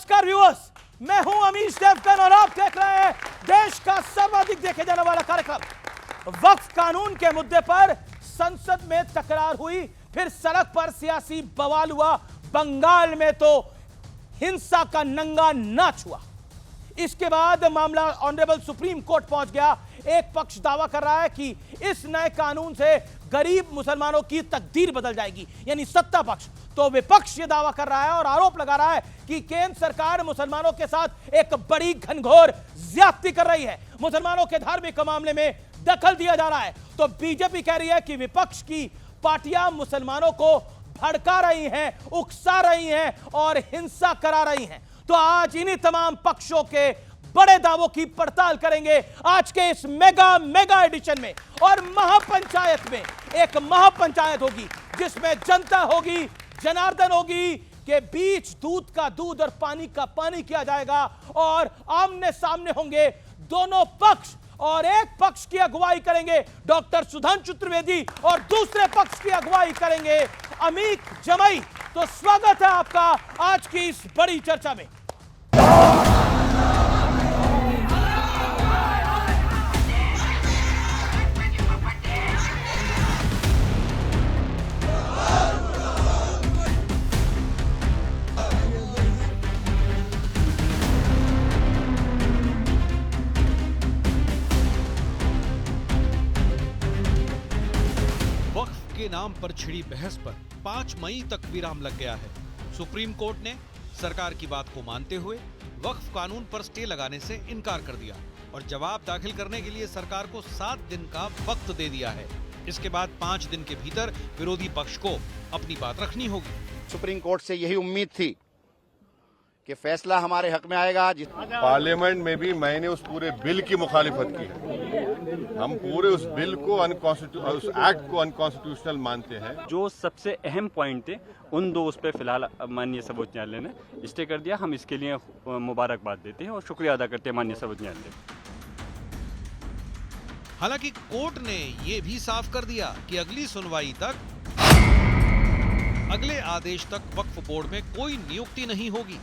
नमस्कार व्यूअर्स, मैं हूं अमीश देवगन और आप देख रहे हैं देश का सर्वाधिक देखे जाने वाला कार्यक्रम। वक्फ कानून के मुद्दे पर संसद में तकरार हुई, फिर सड़क पर सियासी बवाल हुआ, बंगाल में तो हिंसा का नंगा नाच हुआ। इसके बाद मामला ऑनरेबल सुप्रीम कोर्ट पहुंच गया। एक पक्ष दावा कर रहा है कि इस नए कानून से गरीब मुसलमानों की तकदीर बदल जाएगी, यानी सत्ता पक्ष। तो विपक्ष यह दावा कर रहा है और आरोप लगा रहा है कि केंद्र सरकार मुसलमानों के साथ एक बड़ी घनघोर ज्यादती कर रही है, मुसलमानों के धार्मिक मामले में दखल दिया जा रहा है। तो बीजेपी कह रही है कि विपक्ष की पार्टियां मुसलमानों को भड़का रही हैं, उकसा रही हैं और हिंसा करा रही हैं। तो आज इन्हीं तमाम पक्षों के बड़े दावों की पड़ताल करेंगे आज के इस मेगा एडिशन में। और महापंचायत में एक महापंचायत होगी जिसमें जनता होगी, जनार्दन होगी, के बीच दूध का दूध और पानी का पानी किया जाएगा और आमने सामने होंगे दोनों पक्ष। और एक पक्ष की अगुवाई करेंगे डॉक्टर सुधांशु त्रिवेदी और दूसरे पक्ष की अगुवाई करेंगे अमीक जमाई। तो स्वागत है आपका आज की इस बड़ी चर्चा में। के नाम पर छिड़ी बहस पर 5 मई तक विराम लग गया है। सुप्रीम कोर्ट ने सरकार की बात को मानते हुए वक्फ कानून पर स्टे लगाने से इनकार कर दिया और जवाब दाखिल करने के लिए सरकार को 7 दिन का वक्त दे दिया है। इसके बाद 5 दिन के भीतर विरोधी पक्ष को अपनी बात रखनी होगी। सुप्रीम कोर्ट से यही उम्मीद थी कि फैसला हमारे हक में आएगा। पार्लियामेंट में भी मैंने उस पूरे बिल की मुखालिफत की है। हम पूरे उस बिल को उस एक्ट को अनकॉन्स्टिट्यूशनल मानते हैं। जो सबसे अहम पॉइंट थे उन दो उस पर फिलहाल माननीय सर्वोच्च न्यायालय ने स्टे कर दिया। हम इसके लिए मुबारकबाद देते हैं और शुक्रिया अदा करते हैं माननीय सर्वोच्च न्यायालय। हालांकि कोर्ट ने यह भी साफ कर दिया कि अगली सुनवाई तक, अगले आदेश तक वक्फ बोर्ड में कोई नियुक्ति नहीं होगी,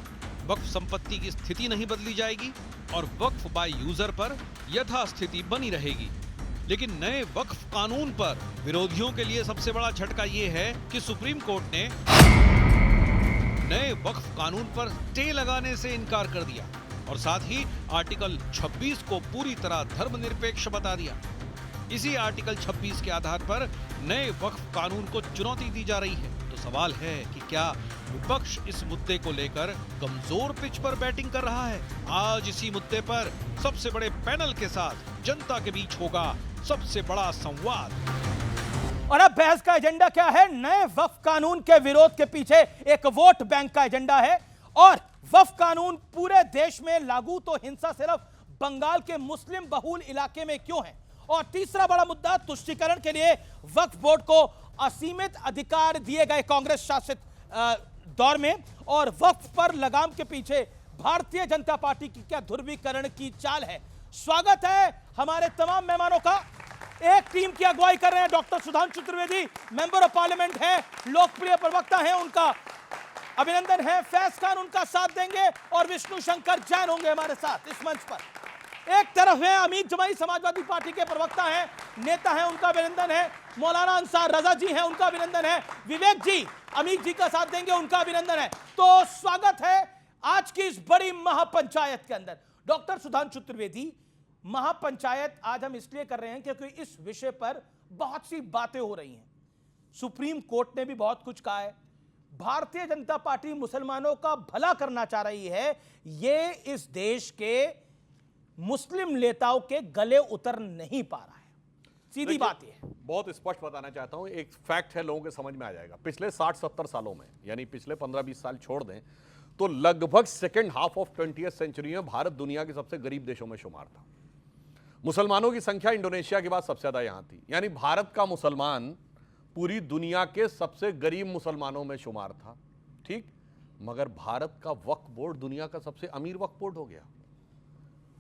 वक्फ संपत्ति की स्थिति नहीं बदली जाएगी और वक्फ बाय यूजर पर यथास्थिति बनी रहेगी। लेकिन नए वक्फ कानून पर विरोधियों के लिए सबसे बड़ा झटका यह है कि सुप्रीम कोर्ट ने नए वक्फ कानून पर स्टे लगाने से इनकार कर दिया और साथ ही आर्टिकल 26 को पूरी तरह धर्मनिरपेक्ष बता दिया। इसी आर्टिकल 26 के आधार पर नए वक्फ कानून को चुनौती दी जा रही है। तो सवाल है कि क्या विपक्ष इस मुद्दे को लेकर कमजोर पिच पर बैटिंग कर रहा है? आज इसी मुद्दे पर सबसे बड़े पैनल के साथ जनता के बीच होगा सबसे बड़ा संवाद। और अब बहस का एजेंडा क्या है? नए वक्फ कानून के विरोध के पीछे एक वोट बैंक का एजेंडा है। और वक्फ कानून पूरे देश में लागू, तो हिंसा सिर्फ बंगाल के मुस्लिम बहुल इलाके में क्यों है? और तीसरा बड़ा मुद्दा, तुष्टीकरण के लिए वक्फ बोर्ड को असीमित अधिकार दिए गए कांग्रेस शासित दौर में, और वक्फ पर लगाम के पीछे भारतीय जनता पार्टी की क्या ध्रुवीकरण की चाल है? स्वागत है हमारे तमाम मेहमानों का। एक टीम की अगुवाई कर रहे हैं doctor Sudhanshu Trivedi, member of parliament हैं, लोकप्रिय प्रवक्ता हैं, उनका अभिनंदन है। फैज खान उनका साथ देंगे और विष्णु शंकर जैन होंगे हमारे साथ इस मंच पर। एक तरफ है अमीक जमाई, समाजवादी पार्टी के प्रवक्ता हैं, नेता हैं, उनका अभिनंदन है। मौलाना अंसार रजा जी हैं, उनका अभिनंदन है। विवेक जी अमीक जी का साथ देंगे, उनका अभिनंदन है। तो स्वागत है आज की इस बड़ी महापंचायत के अंदर। डॉक्टर सुधांशु त्रिवेदी, महापंचायत आज हम इसलिए कर रहे हैं क्योंकि इस विषय पर बहुत सी बातें हो रही हैं। सुप्रीम कोर्ट ने भी बहुत कुछ कहा है। भारतीय जनता पार्टी मुसलमानों का भला करना चाह रही है। ये इस देश के मुस्लिम नेताओं के गले उतर नहीं पा रहा है। सीधी बात है। बहुत स्पष्ट बताना चाहता हूं, एक फैक्ट है, लोगों के समझ में आ जाएगा। पिछले 60-70 सालों में, यानी पिछले 15-20 साल छोड़ दें तो लगभग second half of 20th century में भारत दुनिया के सबसे गरीब देशों में शुमार था। मुसलमानों की संख्या इंडोनेशिया के बाद सबसे ज्यादा यहां थी, यानी भारत का मुसलमान पूरी दुनिया के सबसे गरीब मुसलमानों में शुमार था। ठीक, मगर भारत का वक्फ बोर्ड दुनिया का सबसे अमीर वक्फ बोर्ड हो गया।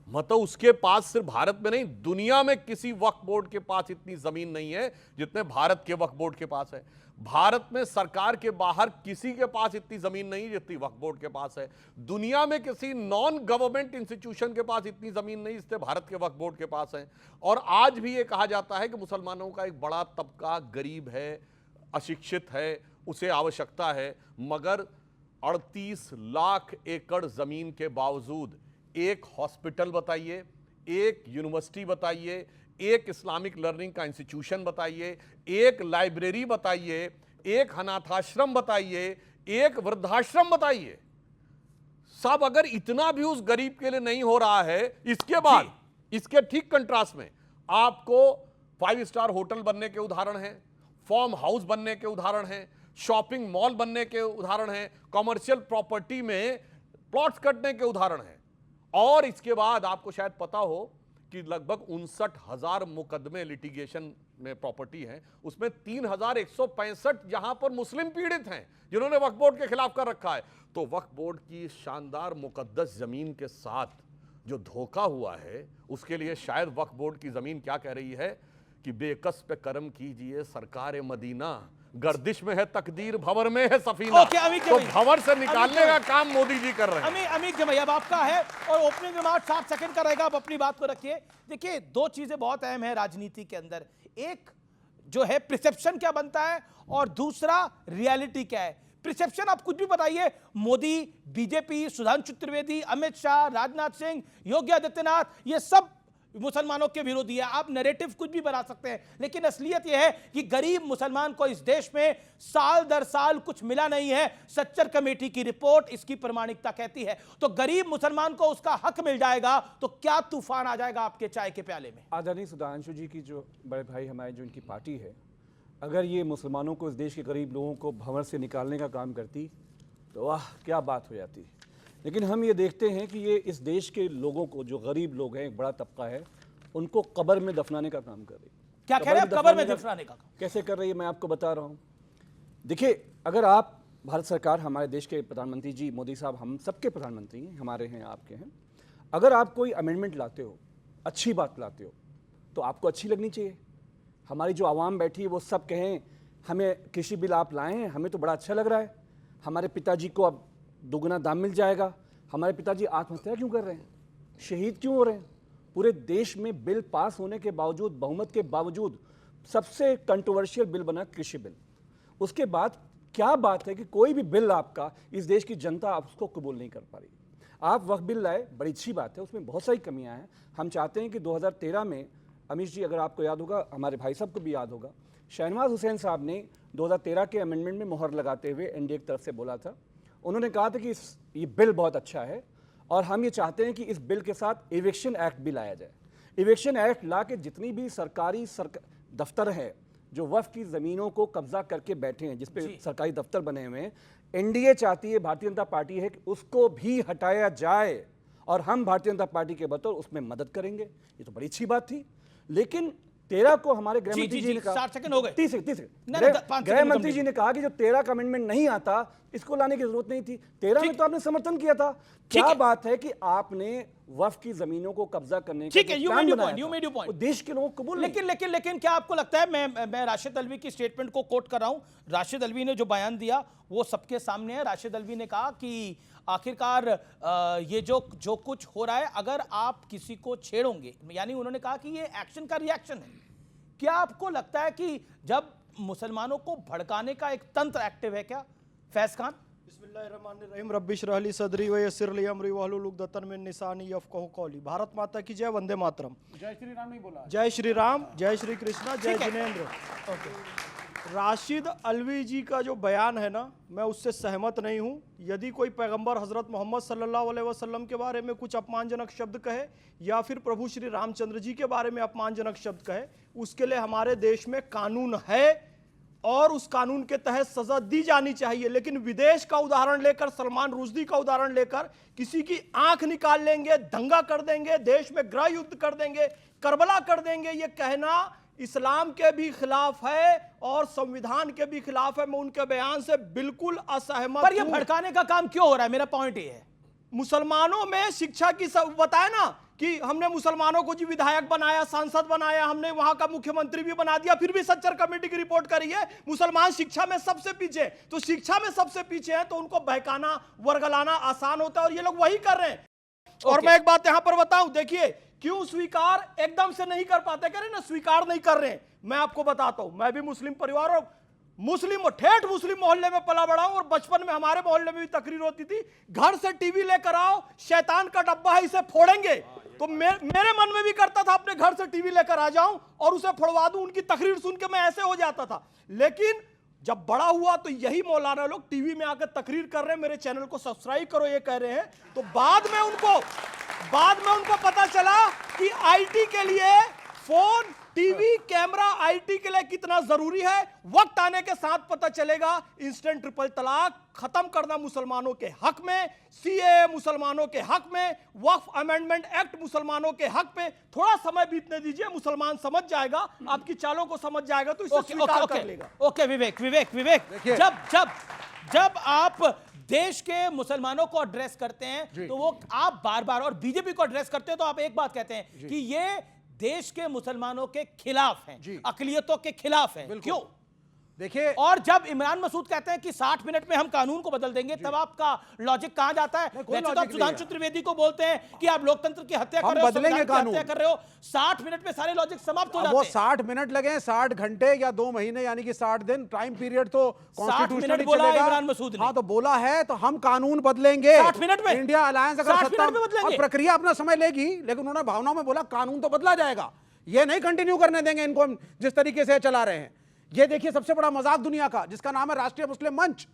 मतलब उसके पास सिर्फ भारत में नहीं, दुनिया में किसी वक्फ बोर्ड के पास इतनी जमीन नहीं है जितने भारत के वक्फ बोर्ड के पास है। भारत में सरकार के बाहर किसी के पास इतनी जमीन नहीं जितनी वक्फ बोर्ड के पास है। दुनिया में किसी नॉन गवर्नमेंट इंस्टीट्यूशन के पास इतनी जमीन नहीं जितने भारत के वक्फ बोर्ड के पास है। और आज भी ये कहा जाता है कि मुसलमानों का एक बड़ा तबका गरीब है, अशिक्षित है, उसे आवश्यकता है, मगर 38 लाख एकड़ जमीन के बावजूद एक हॉस्पिटल बताइए, एक यूनिवर्सिटी बताइए, एक इस्लामिक लर्निंग का इंस्टीट्यूशन बताइए, एक लाइब्रेरी बताइए, एक अनाथाश्रम बताइए, एक वृद्धाश्रम बताइए। सब अगर इतना भी उस गरीब के लिए नहीं हो रहा है, इसके बाद इसके ठीक कंट्रास्ट में आपको 5 स्टार होटल बनने के उदाहरण हैं, फार्म हाउस बनने के उदाहरण हैं, शॉपिंग मॉल बनने के उदाहरण हैं, कमर्शियल प्रॉपर्टी में प्लॉट्स कटने के उदाहरण हैं। और इसके बाद आपको शायद पता हो कि लगभग 59,000 मुकदमे लिटिगेशन में प्रॉपर्टी हैं, उसमें 3,165 जहां पर मुस्लिम पीड़ित हैं जिन्होंने वक्फ बोर्ड के खिलाफ कर रखा है। तो वक्फ बोर्ड की शानदार मुकद्दस जमीन के साथ जो धोखा हुआ है, उसके लिए शायद वक्फ बोर्ड की जमीन क्या कह रही है कि बेकस पे कर्म कीजिए सरकार मदीना, गर्दिश में है तकदीर, भंवर में है सफीना। तो भंवर से निकालने का काम मोदी जी कर रहे हैं। अमित जी भैया, अब आपका है और ओपनिंग रिमार्क 7 सेकंड का रहेगा, आप अपनी बात को रखिए। देखिए, दो चीजें बहुत अहम है राजनीति के अंदर, एक जो है प्रिसेप्शन क्या बनता है और दूसरा रियलिटी क्या है। प्रिसेप्शन आप कुछ भी बताइए, मोदी, बीजेपी, सुधांशु त्रिवेदी, अमित शाह, राजनाथ सिंह, योगी आदित्यनाथ, ये सब मुसलमानों के विरोधी है। आप नैरेटिव कुछ भी बना सकते हैं, लेकिन असलियत यह है कि गरीब मुसलमान को इस देश में साल दर साल कुछ मिला नहीं है। सच्चर कमेटी की रिपोर्ट इसकी प्रमाणिकता कहती है। तो गरीब मुसलमान को उसका हक मिल जाएगा तो क्या तूफान आ जाएगा आपके चाय के प्याले में। आदरणीय सुधांशु जी की जो बड़े भाई हमारे जो इनकी पार्टी है, अगर ये मुसलमानों को, इस देश के गरीब लोगों को भंवर से निकालने का काम करती तो वाह क्या बात हो जाती। लेकिन हम ये देखते हैं कि ये इस देश के लोगों को, जो गरीब लोग हैं, एक बड़ा तबका है, उनको कब्र में दफनाने का काम कर रही है। क्या कह रहे हैं? कब्र में दफनाने का कैसे कर रही है, मैं आपको बता रहा हूँ। देखिए, अगर आप, भारत सरकार, हमारे देश के प्रधानमंत्री जी मोदी साहब, हम सबके प्रधानमंत्री हैं, हमारे हैं, आपके हैं, अगर आप कोई अमेंडमेंट लाते हो, अच्छी बात लाते हो, तो आपको अच्छी लगनी चाहिए। हमारी जो आवाम बैठी है वो सब कहें हमें कृषि बिल आप लाए हैं, हमें तो बड़ा अच्छा लग रहा है, हमारे पिताजी को अब दोगुना दाम मिल जाएगा, हमारे पिताजी आत्महत्या क्यों कर रहे हैं, शहीद क्यों हो रहे हैं। पूरे देश में बिल पास होने के बावजूद, बहुमत के बावजूद, सबसे कंट्रोवर्शियल बिल बना कृषि बिल। उसके बाद क्या बात है कि कोई भी बिल आपका, इस देश की जनता उसको कबूल नहीं कर पा रही। आप वक्फ बिल लाए, बड़ी अच्छी बात है, उसमें बहुत सारी कमियां हैं। हम चाहते हैं कि 2013 में, अमीश जी अगर आपको याद होगा, हमारे भाई साहब को भी याद होगा, शहनवाज हुसैन साहब ने 2013 के अमेंडमेंट में मोहर लगाते हुए एनडीए की तरफ से बोला था, उन्होंने कहा था कि ये बिल बहुत अच्छा है और हम ये चाहते हैं कि इस बिल के साथ इविक्शन एक्ट भी लाया जाए। इविक्शन एक्ट ला के जितनी भी सरकारी दफ्तर है जो वक्फ की ज़मीनों को कब्जा करके बैठे हैं, जिस पे सरकारी दफ्तर बने हुए हैं, एनडीए चाहती है, भारतीय जनता पार्टी है कि उसको भी हटाया जाए और हम भारतीय जनता पार्टी के बतौर उसमें मदद करेंगे। ये तो बड़ी अच्छी बात थी। लेकिन 13 को हमारे गृह मंत्री जी ने कहा, 60 सेकंड हो गए, 30 गृह मंत्री जी ने कहा कि जो 13 का अमेंडमेंट नहीं आता, इसको लाने की जरूरत नहीं थी। 13 में तो आपने समर्थन किया था। क्या बात है कि आपने वक्फ की जमीनों को कब्जा करने का प्लान बनाया, देश के लोगों को कबूल। लेकिन क्या आपको लगता है, मैं राशिद अल्वी की स्टेटमेंट को कोट कर रहा हूं, राशिद अल्वी ने जो बयान दिया वो सबके सामने है। राशिद अल्वी ने कहा कि आखिरकार ये जो कुछ हो रहा है, अगर आप किसी को छेड़ोगे, यानी उन्होंने कहा कि ये एक्शन का रिएक्शन है। क्या आपको लगता है कि जब मुसलमानों को भड़काने का एक तंत्र एक्टिव है क्या? फैज खान। बिस्मिल्लाहिर्रहमानिर्रहीम, रब्बिश रह ली सदरी व यस्सिर ली अमरी वहलुल उक़दतन मिन लिसानी यफ़क़हू क़ौली। भारत माता की जय, वंदे मातरम। जय श्री राम नहीं बोला, जय श्री राम, जय श्री कृष्णा, जय जिनेंद्र। राशिद अल्वी जी का जो बयान है ना, मैं उससे सहमत नहीं हूँ। यदि कोई पैगंबर हज़रत मोहम्मद सल्लल्लाहु अलैहि वसल्लम के बारे में कुछ अपमानजनक शब्द कहे या फिर प्रभु श्री रामचंद्र जी के बारे में अपमानजनक शब्द कहे, उसके लिए हमारे देश में कानून है और उस कानून के तहत सजा दी जानी चाहिए। लेकिन विदेश का उदाहरण लेकर, सलमान रुश्दी का उदाहरण लेकर किसी की आंख निकाल लेंगे, दंगा कर देंगे, देश में गृह युद्ध कर देंगे, करबला कर देंगे, ये कहना इस्लाम के भी खिलाफ है और संविधान के भी खिलाफ है। मैं उनके बयान से बिल्कुल असहमत हूं। पर ये भड़काने का काम क्यों हो रहा है? मेरा पॉइंट ये है, मुसलमानों में शिक्षा की सब बताया ना कि हमने मुसलमानों को जी विधायक बनाया, सांसद बनाया, हमने वहां का मुख्यमंत्री भी बना दिया, फिर भी सच्चर कमेटी की रिपोर्ट करी है मुसलमान शिक्षा में सबसे पीछे। तो शिक्षा में सबसे पीछे है तो उनको बहकाना, वर्गलाना आसान होता है और ये लोग वही कर रहे हैं। और मैं एक बात यहां पर बताऊं, देखिए क्यों स्वीकार एकदम से नहीं कर पाते, कह रहे ना स्वीकार नहीं कर रहे हैं। मैं आपको बताता हूं, मैं भी मुस्लिम परिवार और ठेठ मुस्लिम मोहल्ले में पला बड़ा हूं और बचपन में हमारे मोहल्ले में भी तकरीर होती थी, घर से टीवी लेकर आओ, शैतान का डब्बा है इसे फोड़ेंगे। तो मेरे मन में भी करता था अपने घर से टीवी लेकर आ जाऊं और उसे फोड़वा दूं। उनकी तकरीर सुन के मैं ऐसे हो जाता था। लेकिन जब बड़ा हुआ तो यही मौलाना लोग टीवी में आकर तकरीर कर रहे हैं, मेरे चैनल को सब्सक्राइब करो ये कह रहे हैं। तो बाद में उनको पता चला कि आईटी के लिए फोन, टीवी, कैमरा आईटी के लिए कितना जरूरी है। वक्त आने के साथ पता चलेगा। इंस्टेंट ट्रिपल तलाक खत्म करना मुसलमानों के हक में, सीए मुसलमानों के हक में, वक्फ अमेंडमेंट एक्ट मुसलमानों के हक पे। थोड़ा समय बीतने दीजिए, मुसलमान समझ जाएगा, आपकी चालों को समझ जाएगा तो इसे स्वीकार कर लेगा। ओके विवेक, जब आप देश के मुसलमानों को एड्रेस करते हैं तो वो आप बार बार, और बीजेपी को एड्रेस करते हैं तो आप एक बात कहते हैं कि ये देश के मुसलमानों के खिलाफ हैं, अकलियतों के खिलाफ हैं। क्यों? देखिए, और जब इमरान मसूद कहते हैं कि 60 मिनट में हम कानून को बदल देंगे, तब आपका लॉजिक कहां जाता है? वैसे तो आप सुधांशु त्रिवेदी को बोलते हैं कि आप लोकतंत्र की हत्या कर रहे हो, बदलेंगे कानून, हत्या कर रहे हो। 60 मिनट में सारे लॉजिक समाप्त हो जाते हैं। वो 60 मिनट लगे, 60 घंटे या 2 महीने, यानी कि 60 दिन टाइम पीरियड तो 60 मिनट बोला इमरान मसूद ने। हाँ तो बोला है, तो हम कानून बदलेंगे 60 मिनट में। इंडिया अलायंस अगर 60 मिनट में बदलेंगे। और प्रक्रिया अपना समय लेगी, लेकिन उन्होंने भावनाओं में बोला कानून तो बदला जाएगा। ये नहीं कंटिन्यू करने देंगे इनको हम जिस तरीके से चला रहे हैं। ये देखिए सबसे बड़ा मजाक दुनिया का, जिसका नाम है Rashtriya Muslim Manch,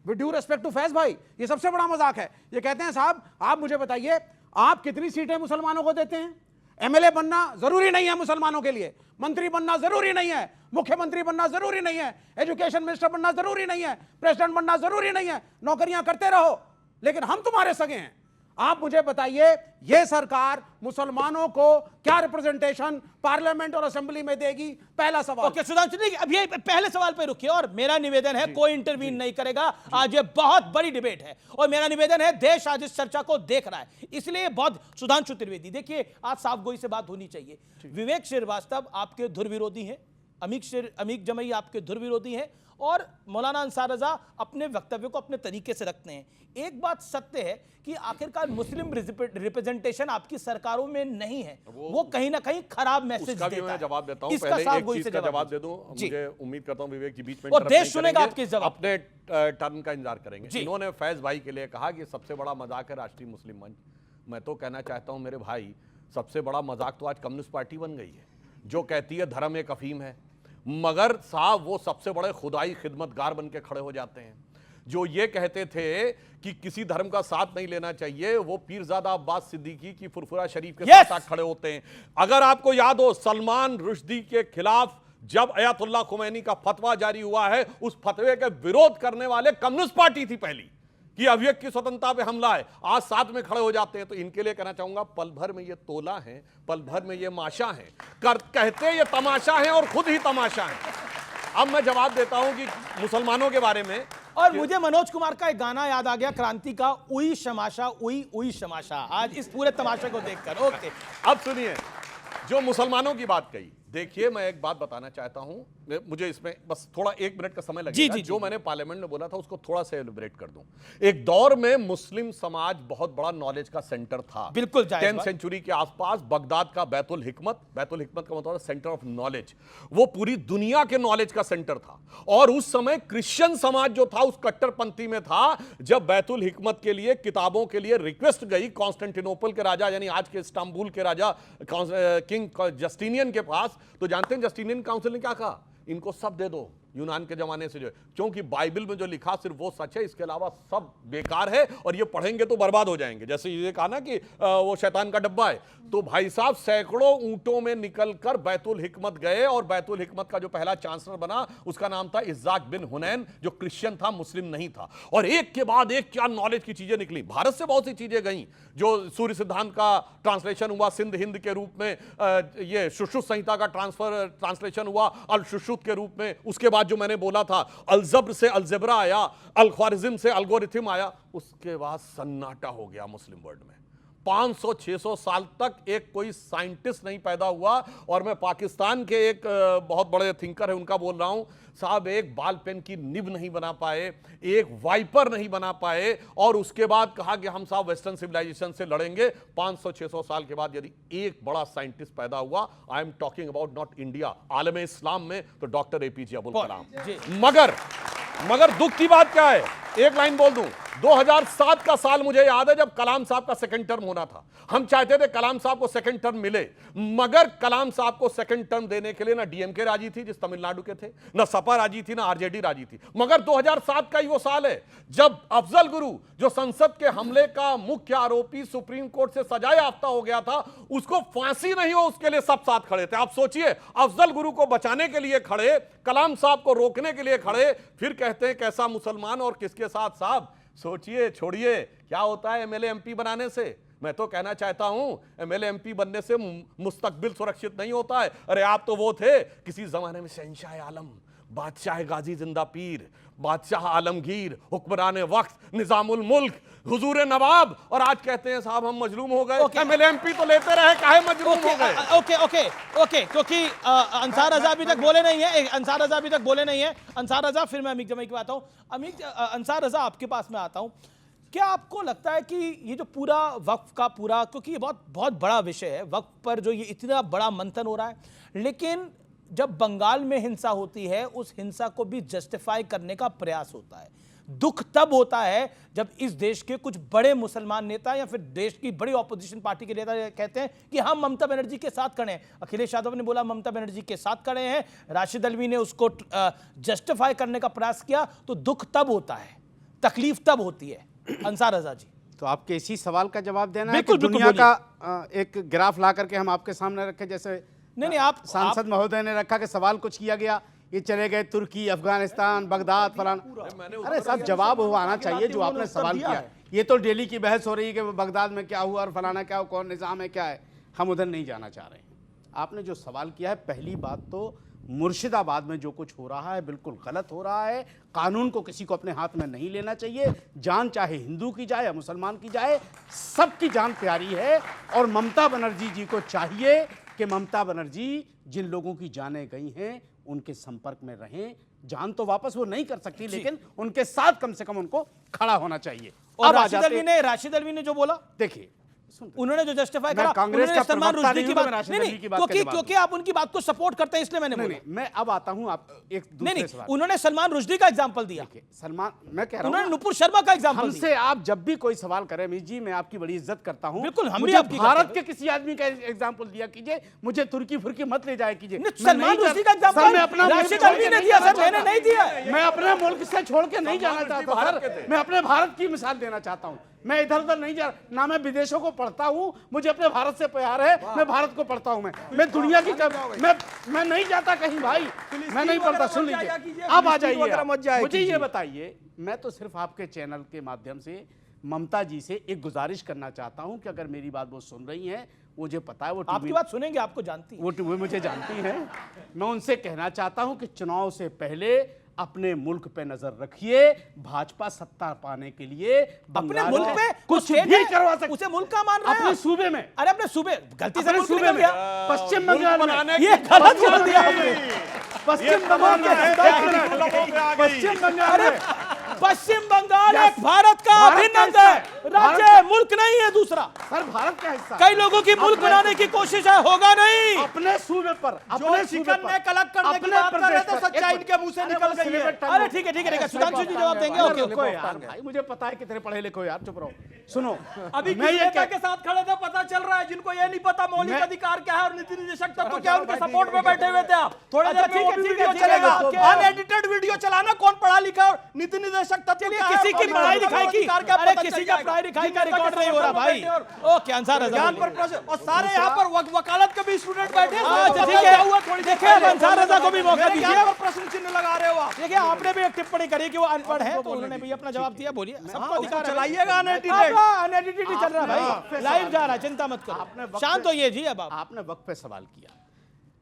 with due respect to Faiz भाई, ये सबसे बड़ा मजाक है। ये कहते हैं साहब आप मुझे बताइए आप कितनी सीटें मुसलमानों को देते हैं? एमएलए बनना जरूरी नहीं है मुसलमानों के लिए, मंत्री बनना जरूरी नहीं है, मुख्यमंत्री बनना जरूरी नहीं है, एजुकेशन मिनिस्टर बनना जरूरी नहीं है, प्रेसिडेंट बनना जरूरी नहीं है, नौकरियां करते रहो, लेकिन हम तुम्हारे सगे हैं। आप मुझे बताइए यह सरकार मुसलमानों को क्या रिप्रेजेंटेशन पार्लियामेंट और असेंबली में देगी? पहला सवाल। ओके सुधांशु जी, अब ये पहले सवाल पे रुकिए, और मेरा निवेदन है कोई इंटरवीन नहीं करेगा। आज ये बहुत बड़ी डिबेट है और मेरा निवेदन है देश आज इस चर्चा को देख रहा है, इसलिए बहुत। सुधांशु त्रिवेदी देखिए, आज साफ गोई से बात होनी चाहिए। विवेक श्रीवास्तव आपके धुर विरोधी हैं, अमीक जमई आपके धुर विरोधी हैं, और मौलाना अंसार रजा अपने वक्तव्य को अपने तरीके से रखते हैं। एक बात सत्य है कि आखिरकार मुस्लिम रिप्रेजेंटेशन आपकी सरकारों में नहीं है, वो कहीं ना कहीं खराब मैसेज देता है। मैं जवाब देता हूं, इसका पहले साफ एक गोई चीज से का जवाब दे दूं। मुझे उम्मीद करता हूं विवेक जी बीच में और देश सुनेगा आपके जवाब, अपने टर्न का इंतजार करेंगे। इन्होंने फैज भाई के लिए कहा कि सबसे बड़ा मजाक है राष्ट्रीय मुस्लिम मंच। मैं तो कहना चाहता हूं मेरे भाई, सबसे बड़ा मजाक तो आज कम्युनिस्ट पार्टी बन गई है, जो कहती है धर्म एक अफीम है, मगर साहब वो सबसे बड़े खुदाई खिदमतगार बन के खड़े हो जाते हैं। जो ये कहते थे कि किसी धर्म का साथ नहीं लेना चाहिए, वो पीरजादा अब्बास सिद्दीकी की फुरफुरा शरीफ के साथ खड़े होते हैं। अगर आपको याद हो, सलमान रुश्दी के खिलाफ जब अयातुल्लाह खुमैनी का फतवा जारी हुआ है, उस फतवे के विरोध करने वाले कम्युनिस्ट पार्टी थी पहली, कि अभिव्यक्ति की स्वतंत्रता पे हमला है। आज साथ में खड़े हो जाते हैं। तो इनके लिए कहना चाहूंगा, पल भर में ये तोला है, पल भर में ये माशा है, कहते ये तमाशा है और खुद ही तमाशा है। अब मैं जवाब देता हूं कि मुसलमानों के बारे में, और मुझे मनोज कुमार का एक गाना याद आ गया, क्रांति का, उई शमाशा उई उई शमाशा, आज इस पूरे तमाशे को देखकर। ओके अब सुनिए, जो मुसलमानों की बात कही, देखिए मैं एक बात बताना चाहता हूं, मुझे इसमें बस थोड़ा 1 मिनट का समय लगेगा। जो मैंने पार्लियामेंट में बोला था उसको थोड़ा सा एलिब्रेट कर दूं। एक दौर में मुस्लिम समाज बहुत बड़ा नॉलेज का सेंटर था, बिल्कुल 10th सेंचुरी के आसपास। बगदाद का बैतुल हिकमत का मतलब सेंटर ऑफ नॉलेज, वो पूरी दुनिया के नॉलेज का सेंटर था। और उस समय क्रिश्चियन समाज जो था उस कट्टरपंथी में था। जब बैतुल हिकमत के लिए किताबों के लिए रिक्वेस्ट गई कॉन्स्टेंटिनोपल के राजा, यानी आज के इस्तांबुल के राजा किंग जस्टिनियन के पास, तो जानते हैं जस्टिनियन काउंसिल ने क्या कहा? इनको सब दे दो, यूनान के जमाने से जो है, क्योंकि बाइबल में जो लिखा सिर्फ वो सच है, इसके अलावा सब बेकार है और ये पढ़ेंगे तो बर्बाद हो जाएंगे। जैसे ये कहा ना कि वो शैतान का डब्बा है। तो भाई साहब सैकड़ों ऊंटों में निकलकर बैतुल हिकमत गए, और बैतुल हिकमत का जो पहला चांसलर बना उसका नाम था इज़ाक बिन हुनैन, जो क्रिश्चियन था, मुस्लिम नहीं था। और एक के बाद एक क्या नॉलेज की चीजें निकली। भारत से बहुत सी चीजें गई, जो सूर्य सिद्धांत का ट्रांसलेशन हुआ सिंध हिंद के रूप में, ये सुश्रुत संहिता का ट्रांसलेशन हुआ अल सुश्रुत के रूप में। उसके बाद जो मैंने बोला था, अलजब्र से अलजेब्रा आया, अल ख्वारिज्म से अलगोरिथम आया। उसके बाद सन्नाटा हो गया मुस्लिम वर्ल्ड में। 500-600 साल तक एक कोई साइंटिस्ट नहीं पैदा हुआ। और मैं पाकिस्तान के एक बहुत बड़े थिंकर है उनका बोल रहा हूं, साहब एक बाल पेन की निब नहीं बना पाए, एक वाइपर नहीं बना पाए, और उसके बाद कहा कि हम साहब वेस्टर्न सिविलाइजेशन से लड़ेंगे। 500-600 साल के बाद यदि एक बड़ा साइंटिस्ट पैदा हुआ, I am talking about not India, आलम इस्लाम में, तो डॉक्टर एपीजे अब्दुल कलाम। मगर दुख की बात क्या है, एक लाइन बोल दूं, 2007 का साल मुझे याद है जब कलाम साहब का सेकंड टर्म होना था। हम चाहते थे कलाम साहब को सेकंड टर्म मिले, मगर कलाम साहब को सेकंड टर्म देने के लिए ना डीएमके राजी थी जिस तमिलनाडु के थे, ना सपा राजी थी, ना आरजेडी राजी थी। मगर 2007 का ही वो साल है जब अफजल गुरु, जो संसद के हमले का मुख्य आरोपी सुप्रीम कोर्ट से सजा याफ्ता हो गया था, उसको फांसी नहीं हो उसके लिए सब साथ खड़े थे। आप सोचिए, अफजल गुरु को बचाने के लिए खड़े, कलाम साहब को रोकने के लिए खड़े, फिर कहते हैं कैसा मुसलमान और किसके साथ। साहब सोचिए, छोड़िए क्या होता है एमएलए एमपी बनाने से। मैं तो कहना चाहता हूं एमएलए एमपी बनने से मुस्तकबिल सुरक्षित नहीं होता है। अरे आप तो वो थे किसी जमाने में शहंशाह आलम, बादशाह गाजी जिंदा पीर, बादशाह आलमगीर, हुक्मरान वक्त, निजामुल मुल्क, हुजूर नवाब, और आज कहते हैं साहब हम मजलूम हो गए। एमएलए एमपी तो लेते रहे, काहे मजलूम हो गए। ओके, क्योंकि अंसार रजा अभी तक बोले नहीं है, अंसार रजा, फिर मैं अमीक जमाई की बात आता हूं। अंसार रजा आपके पास में आता हूं। क्या आपको लगता है कि ये जो पूरा वक्फ का पूरा, क्योंकि ये बहुत बड़ा विषय है, वक्फ पर जो ये इतना बड़ा मंथन हो रहा है, लेकिन जब बंगाल में हिंसा होती है उस हिंसा को भी जस्टिफाई करने का प्रयास होता है। दुख तब होता है जब इस देश के कुछ बड़े मुसलमान नेता या फिर देश की बड़ी ऑपोजिशन पार्टी के नेता कहते हैं कि हम ममता बनर्जी के साथ खड़े हैं। अखिलेश यादव ने बोला ममता बनर्जी के साथ खड़े हैं, राशिद अल्वी ने उसको जस्टिफाई करने का प्रयास किया। तो दुख तब होता है, तकलीफ तब होती है। अंसार रजा जी, तो आपके इसी सवाल का जवाब देना बिल्कुल, है कि दुनिया का एक ग्राफ ला करके हम आपके सामने रखे, जैसे नहीं आप सांसद महोदय ने रखा कि सवाल कुछ किया गया, ये चले गए तुर्की, अफगानिस्तान, बगदाद, फलाना। अरे साहब जवाब वो आना चाहिए जो आपने सवाल किया। ये तो डेली की बहस हो रही है कि बगदाद में क्या हुआ और फलाना क्या हुआ, कौन निजाम है, क्या है, हम उधर नहीं जाना चाह रहे हैं। आपने जो सवाल किया है, पहली बात तो मुर्शिदाबाद में जो कुछ हो रहा है बिल्कुल गलत हो रहा है। कानून को किसी को अपने हाथ में नहीं लेना चाहिए। जान चाहे हिंदू की जाए या मुसलमान की जाए, सबकी जान प्यारी है। और ममता बनर्जी जी को चाहिए कि ममता बनर्जी जिन लोगों की जानें गई हैं उनके संपर्क में रहें। जान तो वापस वो नहीं कर सकती, लेकिन उनके साथ कम से कम उनको खड़ा होना चाहिए। और राशिद अल्वी ने जो बोला, देखिए उन्होंने जो जस्टिफाई करा, कांग्रेस का सलमान प्रवक्ता रुश्दी की बात नहीं, क्योंकि आप उनकी बात को सपोर्ट करते हैं इसलिए मैंने बोला। मैं अब आता हूं आप एक दूसरे सवाल। उन्होंने सलमान रुश्दी का एग्जांपल दिया, सलमान, मैं कह रहा हूं उन्होंने नुपुर शर्मा का एग्जांपल दिया। हमसे आप जब भी कोई सवाल करें अमीर जी, मैं आपकी बड़ी इज्जत करता हूं। बिल्कुल, हम भी मुझे आपकी भारत के किसी आदमी का एग्जांपल दिया कीजिए, मुझे तुर्की फुर्की मत ले जाया कीजिए। सलमान रुश्दी का एग्जांपल राशिद अल्वी ने दिया सर, मैंने नहीं दिया। मैं अपने मुल्क से छोड़ के नहीं जाना चाहता सर, मैं अपने भारत की मिसाल देना चाहता हूं। मैं इधर उधर नहीं जा रहा, ना मैं विदेशों को पढ़ता हूं, मुझे अपने भारत से प्यार है, मैं भारत को पढ़ता हूं। मैं दुनिया की मैं नहीं जाता कहीं भाई, मैं नहीं पढ़ता। सुन लीजिए, अब आ जाइए, मुझे ये बताइए, मैं तो सिर्फ आपके चैनल के माध्यम से ममता जी से एक गुजारिश करना चाहता हूं कि अगर मेरी बात वो सुन रही हैं, मुझे पता है वो आपकी बात सुनेंगे, आपको जानती है, वो मुझे जानती हैं। मैं उनसे कहना चाहता हूं कि चुनाव से पहले अपने मुल्क पे नजर रखिए। भाजपा सत्ता पाने के लिए अपने मुल्क पे कुछ भी करवा सकते, उसे मुल्क का मान रहा है अपने सूबे में। अरे अपने सूबे, गलती से सूबे में, पश्चिम बंगाल में, ये गलत बोल दिया आपने। पश्चिम बंगाल पश्चिम बंगाल एक भारत का अभिन्न अंग है, राज्य है, मुल्क नहीं है दूसरा। सर भारत का हिस्सा, कई लोगों की मुल्क बनाने की कोशिश है, होगा नहीं। अपने सूबे पर, अपने चिकन में कलक करने की बात कर रहे थे, सच्चाई इनके मुंह से निकल गई है। अरे ठीक है, सुधांशु जी जवाब देंगे। ओके यार भाई, मुझे पता है कितने पढ़े लिखे हो यार, चुप रहो। सुनो, अभी किस नेता के साथ खड़े थे पता चल रहा है, जिनको ये नहीं पता मौलिक अधिकार क्या है और नीति निर्देशक तत्व क्या है, उनके सपोर्ट में बैठे हुए थे आप। थोड़ी देर में वो भी वीडियो चलेगा, अनएडिटेड वीडियो चलाना, कौन पढ़ा लिखा और नीति निर्देशक तत्व क्या है, किसी की पढ़ाई लिखाई की, अरे किसी का पढ़ाई लिखाई का रिकॉर्ड नहीं हो रहा भाई। ओके अंसार रजा, ज्ञान पर प्रश्न, और सारे यहाँ पर वकालत के भी स्टूडेंट बैठे हैं। देखिए अंसार रजा को भी मौका दीजिए, प्रश्न चिन्ह लगा रहे हो आप। देखिए आपने भी एक टिप्पणी करी कि वो अनपढ़ है, तो उन्होंने भी अपना जवाब दिया। बोलिए, सबको अधिकार चलाइएगा। अनएडिटेड चल रहा है भाई, लाइव जा रहा है, चिंता मत करो, शांत होइए जी। अब आपने वक्त पे सवाल किया,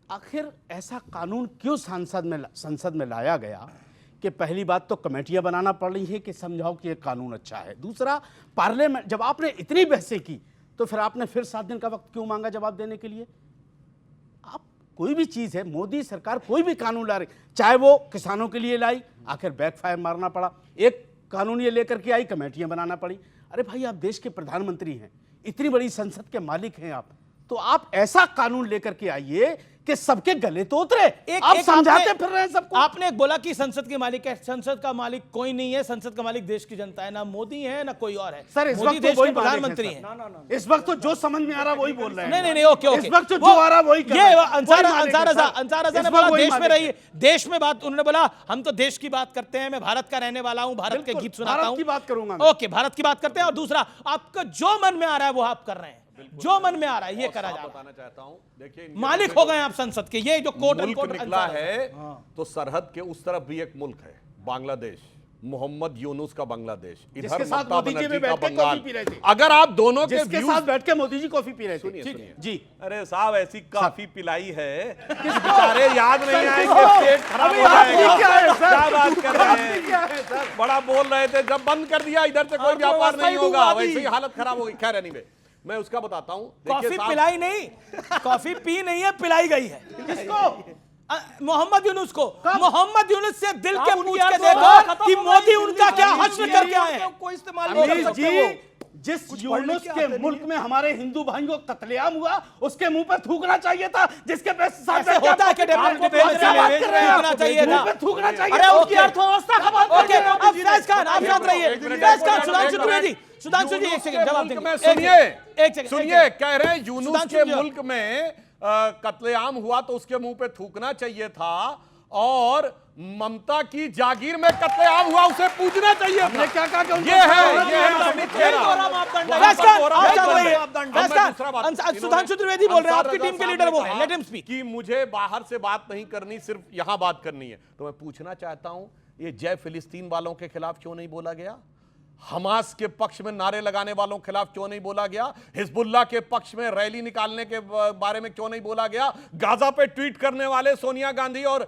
आखिर ऐसा कानून क्यों संसद में लाया गया कि पहली बात तो कमेटियां बनाना पड़ रही है कि समझाओ कि ये कानून अच्छा है। दूसरा, पार्लियामेंट, जब आपने इतनी बहसें की तो फिर आपने फिर 7 दिन का वक्त क्यों मांगा जवाब देने के लिए? आप कोई भी चीज है, मोदी सरकार कोई भी कानून ला रही, चाहे वो किसानों के लिए लाई, आखिर बैकफायर मारना पड़ा। एक कानून ये लेकर के आई, कमेटियां बनाना पड़ी। अरे भाई, आप देश के प्रधानमंत्री हैं, इतनी बड़ी संसद के मालिक हैं आप, तो आप ऐसा कानून लेकर के आइए कि सबके गले तो उतरे। आप समझाते फिर रहे हैं सबको। आपने एक बोला कि संसद के मालिक है, संसद का मालिक कोई नहीं है, संसद का मालिक देश की जनता है, ना मोदी है ना कोई और है। सर, इस मोदी वक्त देश तो के प्रधानमंत्री हैं। इस वक्त तो जो समझ में आ रहा वही बोल रहे हैं। नहीं, ओके, इस वक्त जो आ रहा वही ये अंसार रजा ने बोला देश में रहिए, देश में बात, उन्होंने बोला हम तो देश की बात करते हैं, मैं भारत का रहने वाला हूं, भारत के गीत सुनाता हूं, भारत की बात करूंगा। ओके, भारत की बात करते हैं। और दूसरा, आपका जो मन में आ रहा है वो आप कर रहे हैं, जो मन में आ रहा है ये करा जा रहा है। बताना चाहता हूं, देखिए मालिक हो गए आप संसद के। ये जो कोर्ट निकला है तो सरहद के उस तरफ भी एक मुल्क है, बांग्लादेश, मोहम्मद यूनुस का बांग्लादेश, इधर ममता बनर्जी का बंगाल। अगर आप दोनों के साथ बैठ के मोदी जी कॉफी पी रहे थे। सुनिए जी, अरे साहब, ऐसी कॉफी पिलाई है बेचारे याद नहीं आएंगे, पेट खराब हो जाएगा। क्या बात कर रहे हैं, बड़ा बोल रहे थे, जब बंद कर दिया इधर से कोई व्यापार नहीं होगा, वैसे ही हालत खराब होगी। खैर एनीवे, मैं उसका बताता हूं। कॉफी पिलाई नहीं, कॉफी पी नहीं है, पिलाई गई है। किसको? मोहम्मद यूनुस को। मोहम्मद यूनुस से दिल के पूछ के देखो कि मोदी उनका क्या हश्र करके आए हैं। कोई इस्तेमाल अमीर नहीं कर सकते जी, वो। जिस यूनुस के मुल्क में हमारे हिंदू भाइयों को कत्लेआम हुआ, उसके मुंह पर थूकना चाहिए था। जिसके ऐसे होता है कि थूकना चाहिए था, थूकना चाहिए। अरे उसकी अर्थव्यवस्था का बात ओके। अब फिराज खान, आप याद रहिए, फिराज खान, सुधांशु त्रिवेदी, सुधांशु जी एक सेकंड जवाब देंगे। सुनिए, कह रहे हैं यूनुस के मुल्क में कत्लेआम हुआ तो उसके मुंह पे थूकना चाहिए था, और ममता की जागीर में कत्लेआम हुआ उसे पूछना चाहिए था। क्या कहा? ये है सुधांशु त्रिवेदी बोल रहे हैं, आपकी टीम के लीडर वो है, लेट हिम स्पीक। कि मुझे बाहर से बात नहीं करनी, सिर्फ यहां बात करनी है। तो मैं पूछना चाहता हूं, ये जय फिलिस्तीन वालों के खिलाफ क्यों नहीं बोला गया? हमास के पक्ष में नारे लगाने वालों के खिलाफ क्यों नहीं बोला गया? हिजबुल्लाह के पक्ष में रैली निकालने के बारे में क्यों नहीं बोला गया? गाजा पे ट्वीट करने वाले सोनिया गांधी और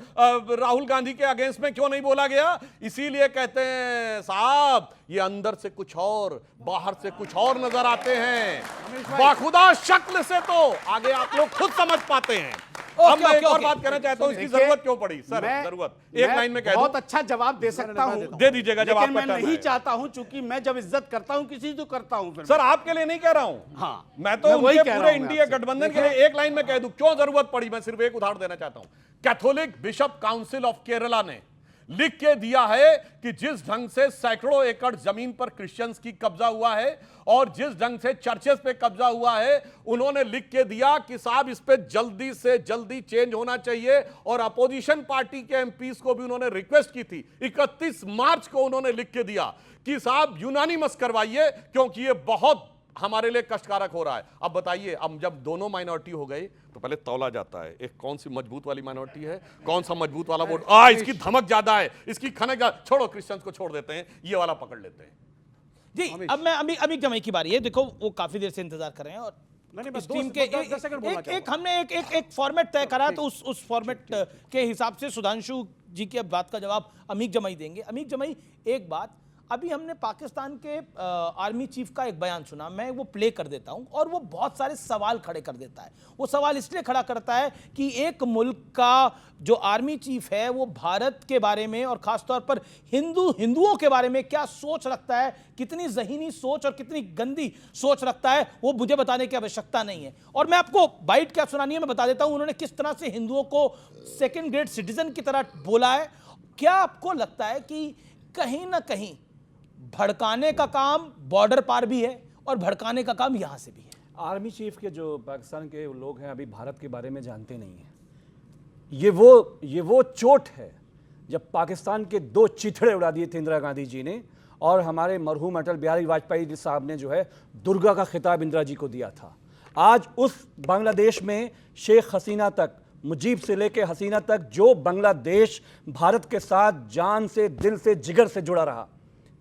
राहुल गांधी के अगेंस्ट में क्यों नहीं बोला गया? इसीलिए कहते हैं साहब, ये अंदर से कुछ और, बाहर से कुछ और नजर आते हैं। बाखुदा शक्ल से तो आगे आप लोग खुद समझ पाते हैं। अब मैं एक और बात कहना चाहता हूं, इसकी जरूरत क्यों पड़ी? सर, जरूरत एक लाइन में कह दूं। बहुत अच्छा जवाब दे सकता हूं, दे दीजिएगा जवाब। मैं नहीं चाहता हूं, चूंकि मैं जब इज्जत करता हूं किसी तो करता हूं। फिर सर, आपके लिए नहीं कह रहा हूं। हाँ, मैं तो उनके पूरे इंडिया गठबंधन के लिए एक लाइन में कह दूं क्यों जरूरत पड़ी। मैं सिर्फ एक उदाहरण देना चाहता हूं। Catholic bishop council of Kerala ने लिख के दिया है कि जिस ढंग से सैकड़ों एकड़ जमीन पर क्रिश्चियंस की कब्जा हुआ है और जिस ढंग से चर्चेस पे कब्जा हुआ है, उन्होंने लिख के दिया कि साहब इस पे जल्दी से जल्दी चेंज होना चाहिए। और अपोजिशन पार्टी के एमपीज को भी उन्होंने रिक्वेस्ट की थी। 31 मार्च को उन्होंने लिख के दिया कि साहब यूनानिमस करवाइए, क्योंकि ये बहुत हमारे लिए कष्टकारक हो रहा है। अब बताइए, अब जब दोनों माइनॉरिटी हो गई तो पहले तौला जाता है, एक कौन सी मजबूत वाली माइनॉरिटी है, कौन सा मजबूत वाला वोट, इसकी धमक ज्यादा है, इसकी खनक, छोड़ो क्रिश्चियंस को छोड़ देते हैं, ये वाला पकड़ लेते हैं। जी, अब मैं अमित जमाई की बारी है। देखो, वो काफी देर से इंतजार कर रहे हैं और इस टीम के एक हमने एक फॉर्मेट तय करा, तो उस फॉर्मेट के हिसाब से सुधांशु जी की अब बात का जवाब अमित जमाई देंगे। अमित जमाई, एक बात, अभी हमने पाकिस्तान के आर्मी चीफ का एक बयान सुना, मैं वो प्ले कर देता हूं, और वो बहुत सारे सवाल खड़े कर देता है। वो सवाल इसलिए खड़ा करता है कि एक मुल्क का जो आर्मी चीफ है वो भारत के बारे में और खासतौर पर हिंदुओं के बारे में क्या सोच रखता है, कितनी ज़हीनी सोच और कितनी गंदी सोच रखता है, वो मुझे बताने की आवश्यकता नहीं है। और मैं आपको बाइट क्या सुनानी है, मैं बता देता हूं उन्होंने किस तरह से हिंदुओं को सेकेंड ग्रेड सिटीजन की तरह बोला है। क्या आपको लगता है कि कहीं ना कहीं भड़काने का काम बॉर्डर पार भी है और भड़काने का काम यहां से भी है? आर्मी चीफ के जो पाकिस्तान के लोग हैं अभी भारत के बारे में जानते नहीं हैं। ये वो चोट है जब पाकिस्तान के 2 चिथड़े उड़ा दिए थे इंदिरा गांधी जी ने, और हमारे मरहूम अटल बिहारी वाजपेयी साहब ने जो है दुर्गा का खिताब इंदिरा जी को दिया था। आज उस बांग्लादेश में शेख हसीना तक, मुजीब से लेके हसीना तक, जो बांग्लादेश भारत के साथ जान से, दिल से, जिगर से जुड़ा रहा,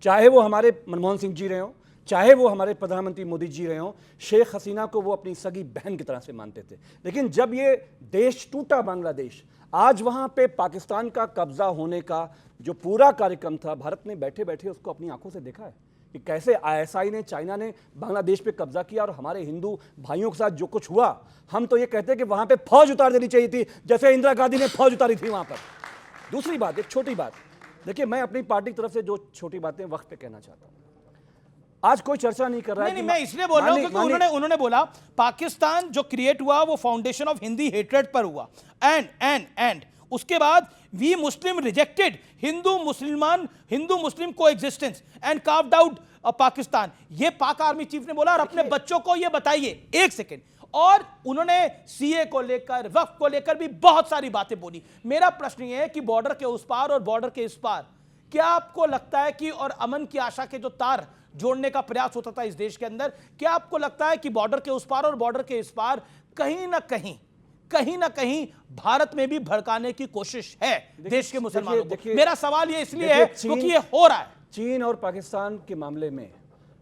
चाहे वो हमारे मनमोहन सिंह जी रहे हों, चाहे वो हमारे प्रधानमंत्री मोदी जी रहे हों, शेख हसीना को वो अपनी सगी बहन की तरह से मानते थे। लेकिन जब ये देश टूटा, बांग्लादेश, आज वहाँ पे पाकिस्तान का कब्जा होने का जो पूरा कार्यक्रम था, भारत ने बैठे बैठे उसको अपनी आंखों से देखा है कि कैसे आईएसआई ने, चाइना ने बांग्लादेश पे कब्जा किया और हमारे हिंदू भाइयों के साथ जो कुछ हुआ, हम तो ये कहते हैं कि वहां पे फौज उतार देनी चाहिए थी, जैसे इंदिरा गांधी ने फौज उतारी थी वहां पर। दूसरी बात, एक छोटी बात, देखिए मैं अपनी पार्टी की तरफ से जो छोटी बातें वक्त पे कहना चाहता हूं। आज कोई चर्चा नहीं कर रहा है। नहीं, मैं इसलिए बोल रहा हूं क्योंकि उन्होंने बोला पाकिस्तान जो क्रिएट हुआ वो फाउंडेशन ऑफ हिंदी हेट्रेड पर हुआ, एंड उसके बाद वी मुस्लिम रिजेक्टेड हिंदू मुस्लिम को existence and carved out Pakistan. ये पाक आर्मी चीफ ने बोला, और अपने बच्चों को ये बताइए। एक सेकेंड, और उन्होंने सीए को लेकर, वक्फ को लेकर भी बहुत सारी बातें बोली। मेरा प्रश्न ये है कि बॉर्डर के उस पार और बॉर्डर के इस पार, क्या आपको लगता है कि, और अमन की आशा के जो तार जोड़ने का प्रयास होता था इस देश के अंदर, क्या आपको लगता है कि बॉर्डर के उस पार और बॉर्डर के इस पार कहीं ना कहीं भारत में भी भड़काने की कोशिश है देश के मुसलमानों को? मेरा सवाल ये इसलिए है क्योंकि ये हो रहा है। चीन और पाकिस्तान के मामले में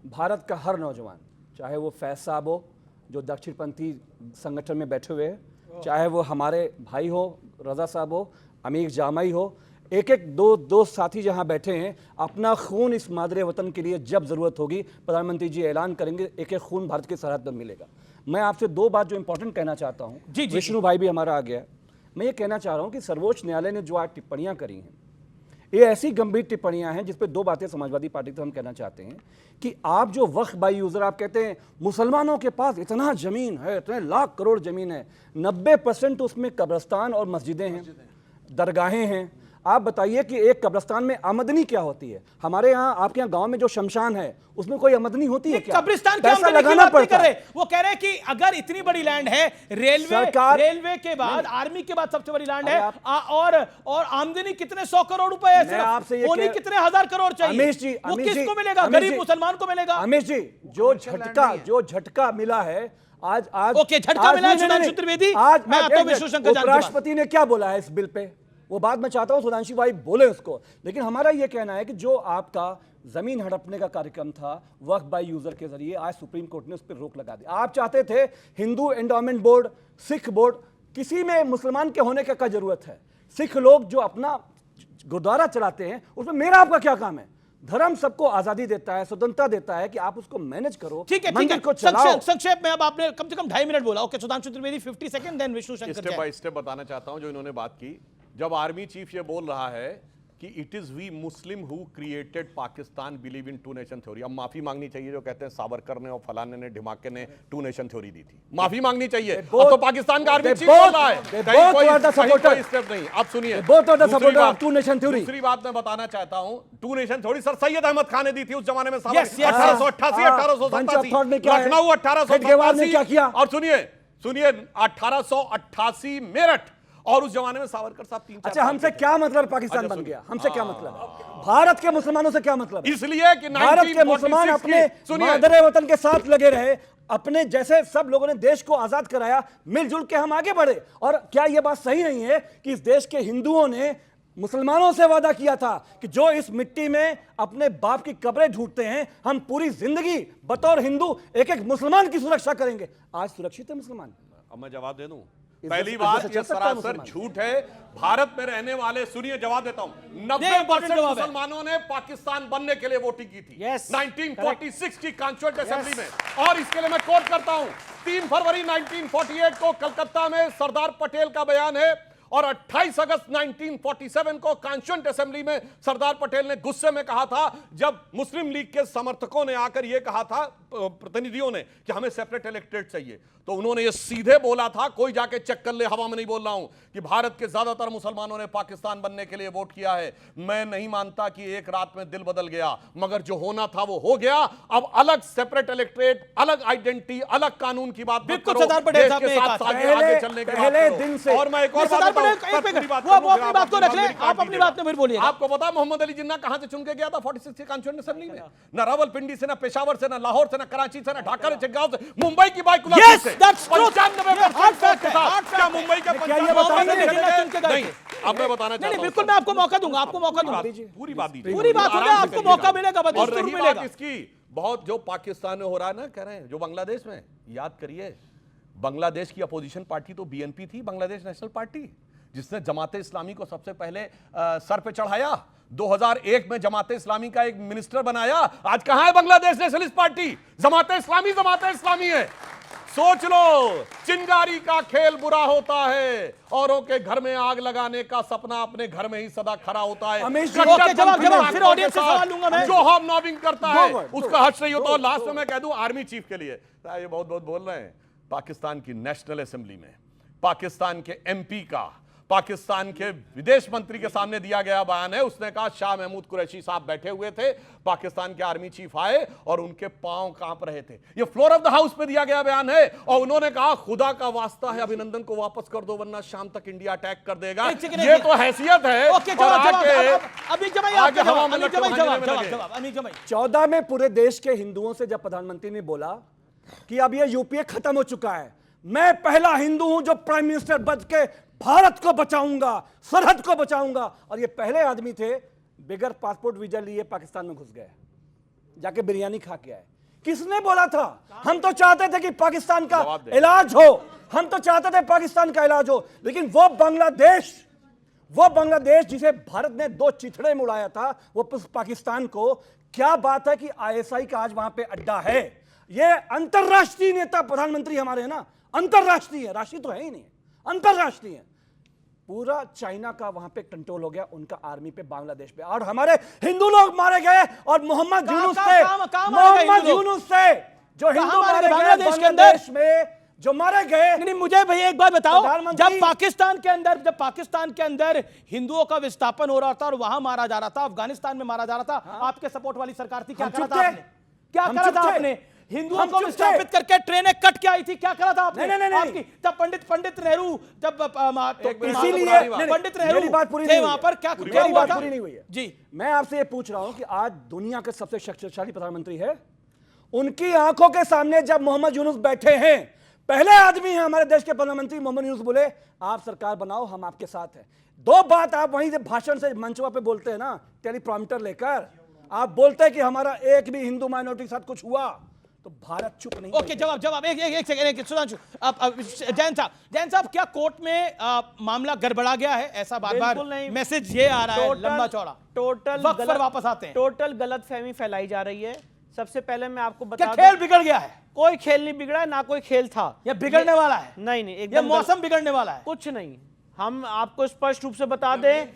भारत का हर नौजवान, चाहे वो फैज साहब हो जो दक्षिणपंथी संगठन में बैठे हुए हैं, चाहे वो हमारे भाई हो रजा साहब हो, अमीर जामाई हो, एक दो साथी जहां बैठे हैं, अपना खून इस मादरे वतन के लिए जब जरूरत होगी प्रधानमंत्री जी ऐलान करेंगे, एक खून भारत की सरहद पर मिलेगा। मैं आपसे दो बात जो इंपॉर्टेंट कहना चाहता हूं, विष्णु भाई भी हमारा आ गया। मैं ये कहना चाह रहा हूं कि सर्वोच्च न्यायालय ने जो आज टिप्पणियां करी हैं, ये ऐसी गंभीर टिप्पणियां हैं जिस पे दो बातें समाजवादी पार्टी से हम कहना चाहते हैं कि आप जो वक्फ बाई यूजर, आप कहते हैं मुसलमानों के पास इतना जमीन है, इतने लाख करोड़ जमीन है, 90% उसमें कब्रिस्तान और मस्जिदें हैं, दरगाहें हैं। आप बताइए कि एक कब्रिस्तान में आमदनी क्या होती है? हमारे यहाँ, आपके यहाँ गांव में जो शमशान है उसमें कोई आमदनी होती है क्या? कब्रिस्तान की आमदनी की बात नहीं कर रहे। वो कह रहे हैं कि अगर इतनी बड़ी लैंड है, रेलवे के बाद, आर्मी के बाद सबसे बड़ी लैंड है, और आमदनी कितने 100 करोड़ रुपए है, सिर्फ कितने हजार करोड़ चाहिए? अमीश जी, वो किसको मिलेगा? गरीब मुसलमान को मिलेगा। अमीश जी, जो झटका मिला है आज ओके, झटका मिला है सुधांशु त्रिवेदी। मैं आता हूं विष्णु शंकर जान। राष्ट्रपति ने क्या बोला है इस बिल पे, वो बात मैं चाहता हूं सुधांशु भाई बोले उसको, लेकिन हमारा ये कहना है कि जो आपका जमीन हड़पने का कार्यक्रम था वक्फ बाय यूजर के जरिए, आज सुप्रीम कोर्ट ने उस पर रोक लगा दी। आप चाहते थे Hindu endowment board, Sikh board, किसी में मुसलमान के होने का क्या जरूरत है? सिख लोग जो अपना गुरुद्वारा चलाते हैं उसमें मेरा आपका क्या काम है? धर्म सबको आजादी देता है, स्वतंत्रता देता है कि आप उसको मैनेज करो। ठीक है, मंदिर को चलाओ। संक्षेप में, अब आपने कम से कम 2.5 मिनट बोला। Okay, Sudhanshu Trivedi 50 second, then Vishnu Shankar. Step by step बताना चाहता हूं जो इन्होंने बात की। जब आर्मी चीफ ये बोल रहा है कि it is we Muslim who created Pakistan believe in two nation theory, अब माफी मांगनी चाहिए जो कहते हैं सावरकर ने और फलाने ने ढिमाके ने टू नेशन थ्योरी दी थी। माफी मांगनी चाहिए। अब तो पाकिस्तान का आर्मी चीफ बोल रहा है कोई स्टेप नहीं। अब सुनिए, दूसरी बात मैं बताना चाहता हूं, two nation theory sir Syed Ahmad Khan ने दी थी उस जमाने में, 1888 1887, लखनऊ 1888, और सुनिए 1888 मेरठ, और उस जमाने में सावरकर साहब 3-4। अच्छा, हमसे क्या मतलब पाकिस्तान बन गया? हमसे क्या मतलब? भारत के मुसलमानों से क्या मतलब? इसलिए कि भारत के मुसलमान अपने मादरे वतन के साथ लगे रहे, अपने जैसे सब लोगों ने देश को आजाद कराया, मिलजुल के हम आगे बढ़े। और क्या यह बात सही नहीं है कि इस देश के हिंदुओं ने मुसलमानों से वादा किया था कि जो इस मिट्टी में अपने बाप की कब्रें ढूंढते हैं, हम पूरी जिंदगी बतौर हिंदू एक एक मुसलमान की सुरक्षा करेंगे? आज सुरक्षित है मुसलमान? अब मैं जवाब दे दूं। पहली बात, ये सरासर झूठ है। भारत में रहने वाले, सुनिए जवाब देता हूं, 90% मुसलमानों ने पाकिस्तान बनने के लिए वोटिंग की थी 1946 की कॉन्स्टिट्यूएंट असेंबली में। और इसके लिए मैं कोट करता हूं, 3 फरवरी 1948 को कलकत्ता में सरदार पटेल का बयान है, और 28 अगस्त 1947 को कॉन्स्टिट्यूएंट असेंबली में सरदार पटेल ने गुस्से में कहा था, जब मुस्लिम लीग के समर्थकों ने आकर यह कहा था, प्रतिनिधियों ने, कि हमें सेपरेट इलेक्टेड चाहिए, तो उन्होंने यह सीधे बोला था, कोई जाके चेक कर ले, हवा में नहीं बोल रहा हूं, कि भारत के ज्यादातर मुसलमानों ने पाकिस्तान बनने के लिए वोट किया है। मैं नहीं मानता कि एक रात में दिल बदल गया, मगर जो होना था वो हो गया। अब अलग सेपरेट इलेक्टेड, अलग आइडेंटिटी, अलग कानून की बात मत करो, सरदार आगे चलने के पहले दिन से। और मैं एक और बात बताऊं, आप अपनी बात में फिर बोलिए। आपको पता मोहम्मद अली जिन्ना कहां से चुन के गया था 46 की कॉन्स्टिट्यूएंट असेंबली में? ना रावलपिंडी से, ना पेशावर से, ना लाहौर से, ना कराची से, ना ढाका, चिटगांव से, मुंबई की बाइक से। 95% क्या मुंबई का? नहीं, अब मैं बताना चाहता हूं। बिल्कुल, मैं आपको मौका दूंगा, पूरी बात दीजिए, पूरी बात होगा, आपको मौका मिलेगा। और रही बात इसकी, बहुत जो पाकिस्तान में हो रहा है ना, कह रहे हैं जो बांग्लादेश में, याद करिए, बांग्लादेश की अपोजिशन पार्टी तो बीएनपी थी, बांग्लादेश नेशनल पार्टी, जिसने जमाते इस्लामी को सबसे पहले सर पे चढ़ाया। 2001 में जमाते इस्लामी का एक मिनिस्टर बनाया, आज कहां है बांग्लादेश नेशनलिस्ट पार्टी? जमाते इस्लामी है। सोच लो, चिंगारी का खेल बुरा होता है, औरों के घर में आग लगाने का सपना अपने घर में ही सदा खरा होता है। जवाब फिर ऑडियंस से सवाल लूंगा मैं। जो हम नॉबिंग करता है उसका हर्ष नहीं होता। और लास्ट में मैं कह दूं आर्मी चीफ के लिए, ये बहुत बोल रहे हैं, पाकिस्तान की नेशनल असेंबली में पाकिस्तान के एमपी का पाकिस्तान के विदेश मंत्री के सामने दिया गया बयान है। उसने कहा शाह महमूद कुरैशी साहब बैठे हुए थे, पाकिस्तान के आर्मी चीफ आए और उनके पांव कांप रहे थे। ये फ्लोर ऑफ द हाउस पे दिया गया बयान है और उन्होंने कहा खुदा का वास्ता है अभिनंदन को वापस कर दो वरना शाम तक इंडिया अटैक कर देगा। ये तो हैसियत है। अभी 14 में पूरे देश के हिंदुओं से जब प्रधानमंत्री ने बोला कि अब ये यूपीए खत्म हो चुका है, मैं पहला हिंदू हूं जो प्राइम मिनिस्टर बन के भारत को बचाऊंगा, सरहद को बचाऊंगा, और ये पहले आदमी थे बिगर पासपोर्ट वीजा लिए पाकिस्तान में घुस गए, जाके बिरयानी खा के आए। किसने बोला था? हम तो चाहते थे कि पाकिस्तान का इलाज हो, हम तो चाहते थे पाकिस्तान का इलाज हो, लेकिन वो बांग्लादेश जिसे भारत ने 2 चिथड़े में उड़ाया था, वो पाकिस्तान को, क्या बात है कि आईएसआई का आज वहां पे अड्डा है। ये अंतरराष्ट्रीय नेता प्रधानमंत्री हमारे है ना, अंतरराष्ट्रीय, राष्ट्रीय तो है ही नहीं, अंतरराष्ट्रीय। पूरा चाइना का वहां पे कंट्रोल हो गया उनका आर्मी पे, बांग्लादेश पे, और हमारे हिंदू लोग मारे गए। और मोहम्मद यूनुस से जो हिंदू मारे गए बांग्लादेश में, जो मारे गए। नहीं, मुझे भैया एक बात बताओ, जब पाकिस्तान के अंदर हिंदुओं का विस्थापन हो रहा था और वहां मारा जा रहा था, अफगानिस्तान में मारा जा रहा था, आपके सपोर्ट वाली सरकार थी, क्या करा था आपने? क्या करा था आपने? हिंदुओं को विस्थापित करके ट्रेनें कट के आई थी, क्या करा था आपने? नहीं। जब पंडित नेहरू, जब इसीलिए पंडित नेहरू थे वहां पर, क्या बात पूरी नहीं हुई है जी। मैं आपसे ये पूछ रहा हूं कि आज दुनिया के सबसे शक्तिशाली प्रधानमंत्री है, उनकी आंखों के सामने जब मोहम्मद यूनुस बैठे हैं, पहले आदमी है हमारे देश के प्रधानमंत्री मोहम्मद यूनुस बोले आप सरकार बनाओ, हम आपके साथ हैं। 2 बात आप वहीं से भाषण से मंचवा पे बोलते हैं ना, टेलीप्रॉम्प्टर लेकर आप बोलते हैं कि हमारा एक भी हिंदू माइनॉरिटी के साथ कुछ हुआ तो भारत चुप नहीं। ओके, जवाब एक सेकंड सुधांशु। जैन साहब क्या कोर्ट में मामला गड़बड़ा गया है? ऐसा बार-बार मैसेज ये आ रहा है लंबा चौड़ा। वक्त पर वापस आते हैं। टोटल गलतफहमी फैलाई जा रही है। सबसे पहले मैं आपको बता दूं, खेल बिगड़ गया है? कोई खेल नहीं बिगड़ा है, ना कोई खेल था। ये बिगड़ने वाला है? नहीं, ये मौसम बिगड़ने वाला है? कुछ नहीं, हम आपको स्पष्ट रूप से बता दें।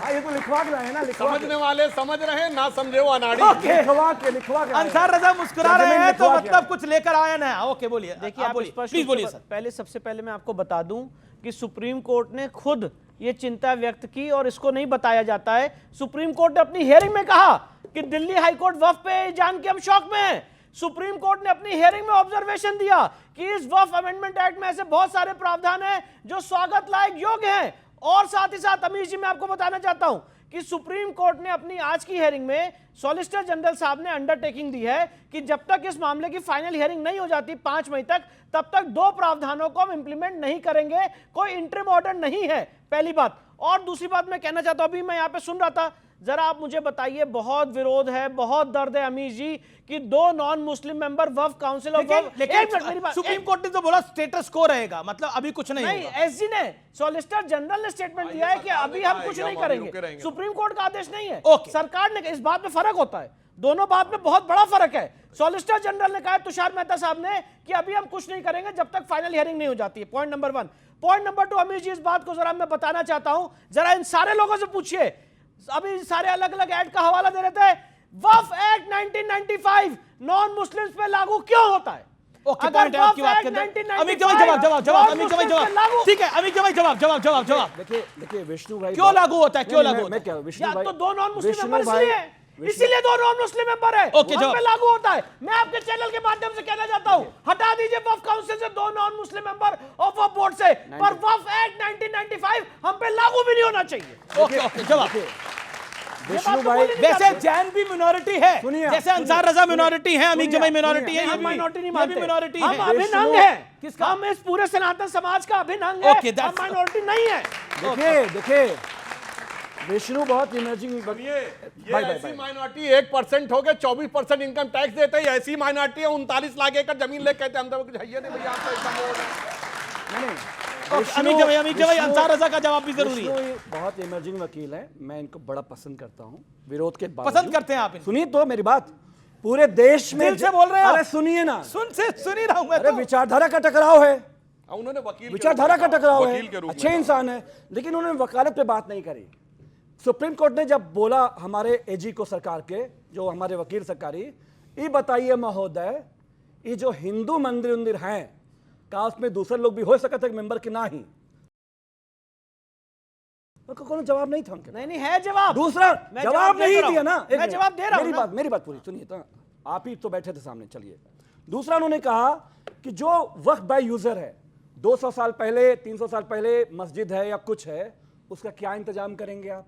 ये तो लिखवा के लाए ना, समझने वाले समझ रहे हैं, ना समझे वो अनाड़ी। लिखवा के अंसार रजा मुस्कुरा रहे हैं तो मतलब कुछ लेकर आया ना। ओके, बोलिए। देखिए, प्लीज बोलिए सर। सबसे पहले मैं आपको बता दूं कि सुप्रीम कोर्ट ने खुद ये चिंता व्यक्त की और इसको नहीं बताया जाता है। सुप्रीम कोर्ट ने अपनी हियरिंग में कहा कि दिल्ली हाईकोर्ट वक्फ पे जान के हम शौक में हैं। सुप्रीम कोर्ट ने अपनी हियरिंग में ऑब्जर्वेशन दिया कि इस वक्फ अमेंडमेंट एक्ट में ऐसे बहुत सारे प्रावधान हैं जो स्वागत लायक योग्य हैं। और साथ ही साथ अमीर जी मैं आपको बताना चाहता हूं कि सुप्रीम कोर्ट ने अपनी आज की हियरिंग में सॉलिसिटर जनरल साहब ने अंडरटेकिंग दी है कि जब तक इस मामले की फाइनल हियरिंग नहीं हो जाती 5 मई तक, तब तक 2 प्रावधानों को हम इंप्लीमेंट नहीं करेंगे। कोई इंटरिम ऑर्डर नहीं है, पहली बात। और दूसरी बात मैं कहना चाहता हूं, अभी मैं यहां पे सुन रहा था, जरा आप मुझे बताइए, बहुत विरोध है, बहुत दर्द है अमीर जी कि 2 non Muslim member Waqf council of लेकिन सुप्रीम कोर्ट ने तो बोला स्टेटस को रहेगा, मतलब अभी कुछ नहीं। एसजी ने, सॉलिसिटर जनरल ने स्टेटमेंट दिया है कि अभी हम कुछ नहीं करेंगे। सुप्रीम कोर्ट का आदेश नहीं है, सरकार ने। इस बात में फर्क होता है, दोनों बात में बहुत बड़ा फर्क है। सॉलिसिटर जनरल ने कहा, तुषार मेहता साहब ने, कि अभी हम कुछ नहीं करेंगे जब तक फाइनल हियरिंग नहीं हो जाती है। Point number 1। पॉइंट नंबर 2, अमीर जी इस बात को जरा मैं बताना चाहता हूं, जरा इन सारे लोगों से पूछिए, अभी सारे अलग अलग एक्ट का हवाला दे रहे थे। वक्फ एक्ट 1995 नॉन मुस्लिम्स पे लागू क्यों होता है? ओके, पॉइंट है आपकी बात के अंदर। अमित जवाब ठीक है, अमित जवाब। देखिए विष्णु भाई, क्यों लागू होता है? क्यों लागू होता है? क्या विष्णु भाई, तो 2 नॉन मुस्लिम मेंबर इसीलिए 2 नॉन मुस्लिम मेंबर है, हम पे लागू होता है। मैं आपके चैनल के माध्यम से कहना चाहता हूं, हटा दीजिए वक्फ काउंसिल से 2 नॉन मुस्लिम मेंबर और वक्फ बोर्ड से, पर वक्फ एक्ट 1995 हम पे लागू भी नहीं होना चाहिए। ओके, जवाब। विष्णु भाई, वैसे जैन भी मिनोरिटी है, जैसे अंसार रजा मिनोरिटी है, अमीर जमाई मिनोरिटी है, हम माइनॉरिटी नहीं मानते, मिनोरिटी हम अभिन्न अंग हैं। हम इस पूरे सनातन समाज का अभिन्न अंग है, हम माइनॉरिटी नहीं है। देखिए विष्णु बहुत इमर्जिंग। ये ऐसी माइनॉरिटी 1% हो गए, 24% इनकम टैक्स देते हैं। ऐसी माइनॉरिटी 39 लाख एकड़ जमीन ले कहते हैं हम तो कुछ है नहीं भैया। अमीर भाई अंसार रजा का जवाब भी जरूरी है। विष्णु बहुत इमर्जिंग वकील है, मैं इनको बड़ा पसंद करता हूं विरोध के बाद। पसंद करते हैं आप इनको? सुनिए तो मेरी बात, पूरे देश में दिल से बोल रहे हैं आप? अरे सुनिए ना, सुन ही रहा हूं मैं अरे तो। विचारधारा का टकराव है, उन्होंने वकील विचारधारा का टकराव है, वकील के रूप में अच्छे इंसान है, लेकिन उन्होंने वकालत पे बात नहीं करी। सुप्रीम कोर्ट ने जब बोला हमारे एजी को, सरकार के जो हमारे वकील सरकारी, ये बताइए महोदय, ये जो हिंदू मंदिर हैं का उसमें दूसरे लोग भी हो सकते थे मेंबर के ना ही? कोई जवाब नहीं था उनके। नहीं है जवाब। दूसरा मैं जवाब नहीं दिया ना। मैं जवाब दे रहा हूं। मेरी बात पूरी सुनिए तो, आप ही तो बैठे थे सामने। चलिए, दूसरा उन्होंने कहा कि जो वक्फ बाय यूजर है, 200 साल पहले 300 साल पहले मस्जिद है या कुछ है, उसका क्या इंतजाम करेंगे आप?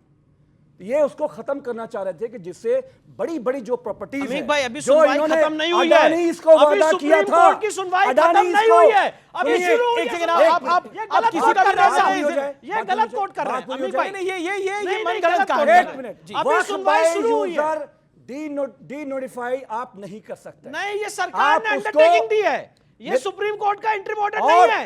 ये उसको खत्म करना चाह रहे थे कि जिससे बड़ी बड़ी जो प्रॉपर्टीज अमीर है, भाई अभी जो सुनवाई इन्होंने खत्म नहीं हुई है, अडानी इसको अभी वादा सुप्रीम किया था, कोर्ट की सुनवाई खत्म अडानी नहीं इसको- हुई है, अभी सुनिए, शुरू हुई एक है। सेकंड, आप ये गलत किसी कोट का कर रहे हैं बात साहब, हो जाए, ये गलत कोट कर रहे हैं अमीर भाई। नहीं, ये मन नहीं, गलत कहा एक है। मिनट, अभी सुनवाई शुरू हुई है। डी नोटिफाई आप नहीं कर सकते। नहीं, ये सरकार आप ने उसको- अंडरटेकिंग दी है, ये सुप्रीम कोर्ट का एंट्री ऑर्डर नहीं है।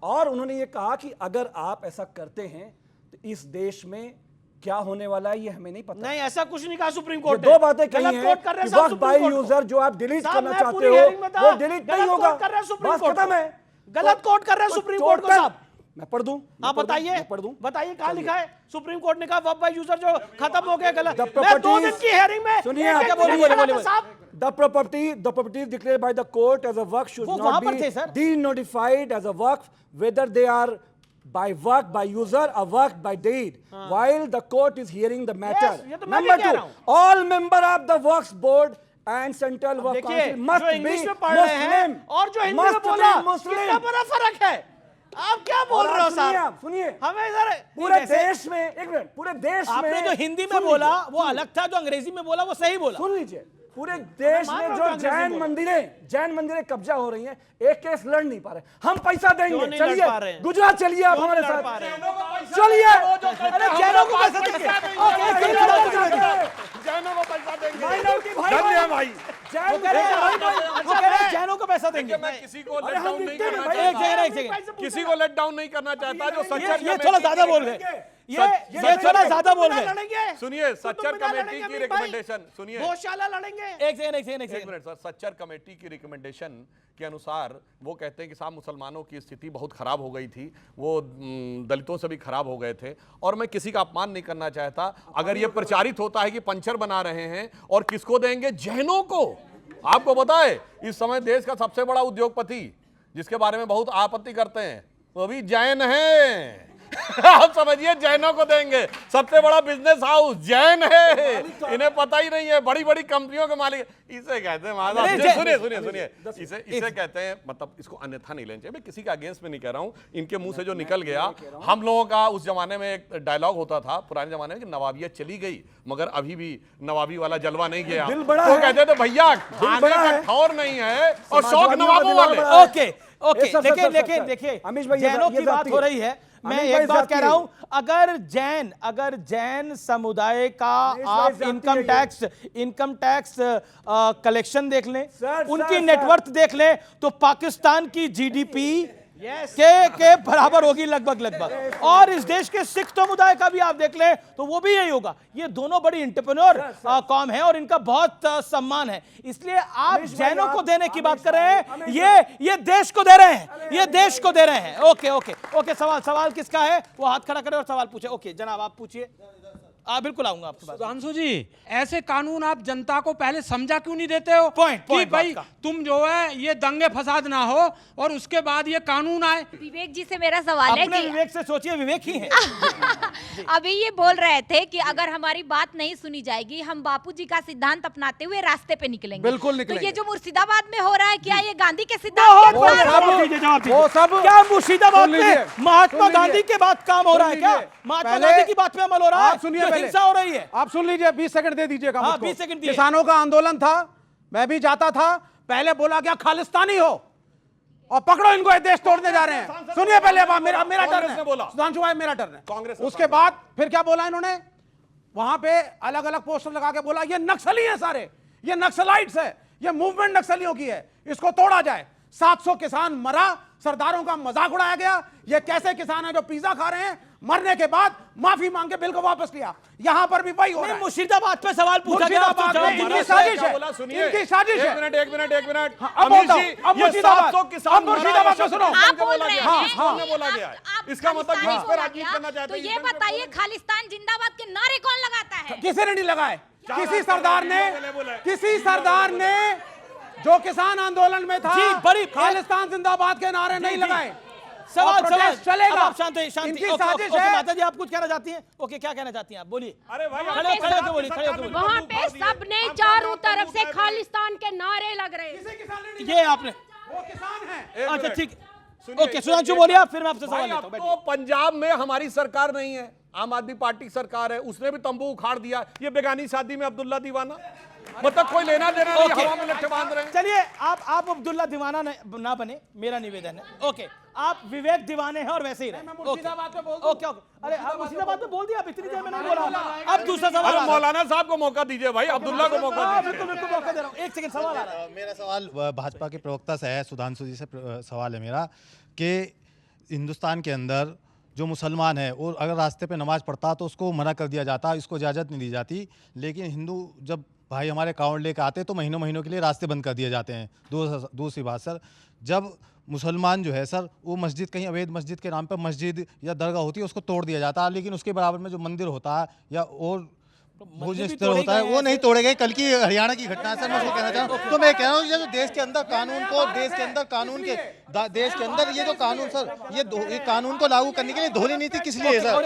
और उन्होंने ये कहा कि अगर आप ऐसा करते हैं तो इस देश में क्या होने वाला है ये हमें नहीं पता। नहीं, ऐसा कुछ नहीं कहा सुप्रीम ये कोर्ट ने। दो बातें कही गलत हैं कोट कर रहे कि हैं साहब वक्त बाय सुप्रीम कोर्ट को। यूजर जो आप डिलीट साहब, करना मैं चाहते पूरी हो hearing में था, वो डिलीट गलत नहीं होगा। कोट कर रहे हैं सुप्रीम बस कोर्ट खत्म को। है। गलत कोट कर रहे हैं तो सुप्रीम कोर्ट को टोटल- साहब। मैं पढ़ दूं, आप बताइए, बताइए कहाँ लिखा है? सुप्रीम कोर्ट ने कहा वक्फ बाय यूजर जो खत्म हो गया, गलत। मैं 2 दिन की हेयरिंग में सुनिए, एक-एक बोलिए साहब। The property declared by the court as a work should वो not वहां be पर थे, sir. denotified as a work, whether they are by work by user or work by deed, while the court is hearing the matter. Yes, ये तो मैं भी Number कह 2, रहा हूं। all member of the works board and central work देखिए, council must जो be English में पढ़ रहे हैं Muslim. और जो हिंदी में Must बोला, be Muslim. कितना बड़ा फर्क है। आप क्या बोल रहे हो साहब? सुनिए, हमें इधर पूरे देश में, एक मिनट, पूरे देश में आपने जो हिंदी में सुन बोला लीजिए, वो अलग था, जो अंग्रेजी में बोला वो सही बोला। सुन लीजिए, पूरे देश मान में लो जो तो अंग्रेजी जैन मंदिरें कब्जा हो रही हैं, एक केस लड़ नहीं पा रहे। हम पैसा क्यों देंगे, नहीं लड़ चलिए पा रहे हैं? गुजरात चलिए आप क्यों हमारे नहीं लड़ साथ, पा रहे हैं? चलिए। अरे जैनों को पैसा देंगे। जैनों को पैसा देंगे। माइनॉरिटी भाई, धन्य भाई। वो कह रहे हैं जैनों को पैसा देंगे। मैं किसी को अरे लेट हम डाउन नहीं लिखते हैं करना भाई, चाहता। एक सेकंड। किसी को लेट डाउन नहीं करना चाहता। जो सच्चर ये थोड़ा ज्यादा बोल गए, ये थोड़ा ज्यादा बोल गए। सुनिए, सुनिए, सच्चर कमेटी की रिकमेंडेशन सुनिए। गौशाला लड़ेंगे। एक second. Minute sir, Sachar committee की रिकमेंडेशन के अनुसार वो कहते हैं कि साहब मुसलमानों की स्थिति बहुत खराब हो गई थी, वो दलितों से भी खराब हो गए थे, और मैं किसी का अपमान नहीं करना चाहता। अगर ये प्रचारित होता है कि पंचर बना रहे हैं, और किसको देंगे? जैनों को। आपको पता है इस समय देश का सबसे बड़ा उद्योगपति जिसके बारे में बहुत आपत्ति करते हैं वो भी जैन है। आप समझिए, जैनों को देंगे। सबसे बड़ा बिजनेस हाउस जैन है, इन्हें पता ही नहीं है। बड़ी बड़ी कंपनियों के मालिक इसे कहते हैं महाराज। सुनिए, इसे कहते हैं, मतलब इसको अन्यथा नहीं लेना चाहिए। मैं किसी के अगेंस्ट में नहीं कह रहा हूं, इनके मुंह से जो निकल गया। हम लोगों का उस जमाने में एक डायलॉग होता था पुराने जमाने में कि नवाबियत चली गई मगर अभी भी नवाबी वाला जलवा नहीं गया। तो कहते थे भैया खाने का ठौर नहीं है और शौक नवाबों वाले। ओके, लेकिन देखिए जैनों की बात हो रही है। मैं एक बात कह रहा हूं, अगर जैन समुदाय का आप इनकम टैक्स कलेक्शन देख लें, उनकी नेटवर्थ देख लें, तो पाकिस्तान की जीडीपी के बराबर होगी लगभग। और इस देश के सिख समुदाय का भी आप देख लें तो वो भी यही होगा। ये दोनों बड़ी एंटरप्रेन्योर कौम है और इनका बहुत सम्मान है। इसलिए आप जैनों को देने की बात कर रहे हैं, ये देश को दे रहे हैं, ये देश को दे रहे हैं। ओके, सवाल किसका है? वो हाथ खड़ा करे और सवाल पूछे। ओके जनाब, आप पूछिए। बिल्कुल आऊंगा आपके पास। सुधांशु जी, ऐसे कानून आप जनता को पहले समझा क्यों नहीं देते हो? पॉइंट भाई तुम जो है ये दंगे फसाद ना हो और उसके बाद ये कानून आए। विवेक जी से मेरा सवाल है कि विवेक से सोचिए, विवेक ही है। अभी ये बोल रहे थे कि अगर हमारी बात नहीं सुनी जाएगी हम बापूजी का सिद्धांत अपनाते हुए रास्ते पे निकलेंगे। बिल्कुल निकलेंगे। तो ये जो मुर्शिदाबाद में हो रहा है, क्या ये गांधी के सिद्धांत वो सब क्या मुर्शिदाबाद में महात्मा गांधी के बाद काम हो रहा है? क्या महात्मा गांधी की बात पे अमल हो रहा है? सुनिए, हिंसा हो रही है। आप सुन लीजिए, 20 सेकंड दे दीजिएगा मुझको। 20 सेकंड दिए। किसानों का आंदोलन था, मैं भी जाता था। पहले बोला गया खालिस्तानी हो और पकड़ो इनको, ये देश तोड़ने जा रहे हैं। सुनिए पहले, मेरा टर्न है, सुधांशु भाई मेरा टर्न है। कांग्रेस उसके बाद फिर क्या बोला इन्होंने? वहां पे अलग अलग पोस्टर लगा के बोला ये नक्सली है, सारे ये नक्सलाइट्स है, ये मूवमेंट नक्सलियों की है, इसको तोड़ा जाए। 700 किसान मरा, सरदारों का मजाक उड़ाया गया। ये कैसे किसान हैं जो पिज्जा खा रहे हैं, मरने के बाद माफी मांग के बिल को वापस लिया। यहां पर भी वही हो रहा है। मुर्शिदाबाद पे सवाल पूछा गया, मुर्शिदाबाद में इनकी साजिश है, इनकी साजिश है। एक मिनट अब बोलता हूं, अब मुर्शिदाबाद, अब मुर्शिदाबाद में सुनो। आप बोल रहे हैं, हाँ बोला गया है, इसका मतलब खालिस्तानी इस पर बोला राजनीति गया, करना चाहते तो हैं, ये बताइए खालिस्तान जिंदाबाद के नारे कौन लगाता है? किसी ने नहीं लगाए। किसी सरदार ने जो किसान आंदोलन में था, जी, बड़ी खालिस्तान जिंदाबाद के नारे नहीं लगाए। सवाल चलेगा। अब आप शांत इनकी ओके, साजिश ओके, है। माता जी आप कुछ कहना चाहती हैं? ओके, क्या कहना चाहती हैं आप? बोलिए। अरे भाई खड़े होकर बोलिए, खड़े होकर बोलिए। वहाँ पे सबने चारों तरफ से खालिस्तान के नारे लग रहे हैं। ये आपने, वो किसान है। अच्छा ठीक, ओके सुधांशु बोलिए आप, फिर मैं आपसे सवाल लेता हूं। तो पंजाब में हमारी सरकार नहीं है, आम आदमी पार्टी सरकार है, उसने भी तंबू उखाड़ दिया। ये बेगानी शादी में अब्दुल्ला दीवाना, मतलब कोई लेना देना नहीं, हवा में लट्ठे बांध रहे हैं। चलिए आप अब्दुल्ला दीवाना ना बने, मेरा निवेदन है। ओके, आप विवेक दीवाने हैं और वैसे ही रहे। मुर्शिदाबाद में बोल दूं। ओके, अरे आप मुर्शिदाबाद में बोल दिया, आप इतनी देर में नहीं बोला। अब दूसरा सवाल। अरे मौलाना साहब को मौका दीजिए भाई, अब्दुल्ला को मौका दीजिए। बिल्कुल मौका दे रहा हूँ। एक सेकंड, सवाल आ रहा है। मेरा सवाल भाजपा के प्रवक्ता से है, सुधांशु जी से सवाल है मेरा कि हिंदुस्तान के अंदर जो मुसलमान है और अगर रास्ते पे नमाज पढ़ता तो उसको मना कर दिया जाता, इसको इजाज़त नहीं दी जाती, लेकिन हिंदू जब भाई हमारे कावड़ लेकर आते तो महीनों महीनों के लिए रास्ते बंद कर दिए जाते हैं। दूसरी बात सर, जब मुसलमान जो है सर वो मस्जिद, कहीं अवैध मस्जिद के नाम पर मस्जिद या दरगाह होती है उसको तोड़ दिया जाता है, लेकिन उसके बराबर में जो मंदिर होता है या और भोजन स्थल होता है वो नहीं तोड़े गए। कल की हरियाणा की घटना है सर, मैं उसको कहना चाहूँ। तो मैं कह रहा हूँ ये जो देश के अंदर कानून को, देश के अंदर ये जो कानून सर, ये कानून को लागू करने के लिए धोनी नीति किस लिए है सर?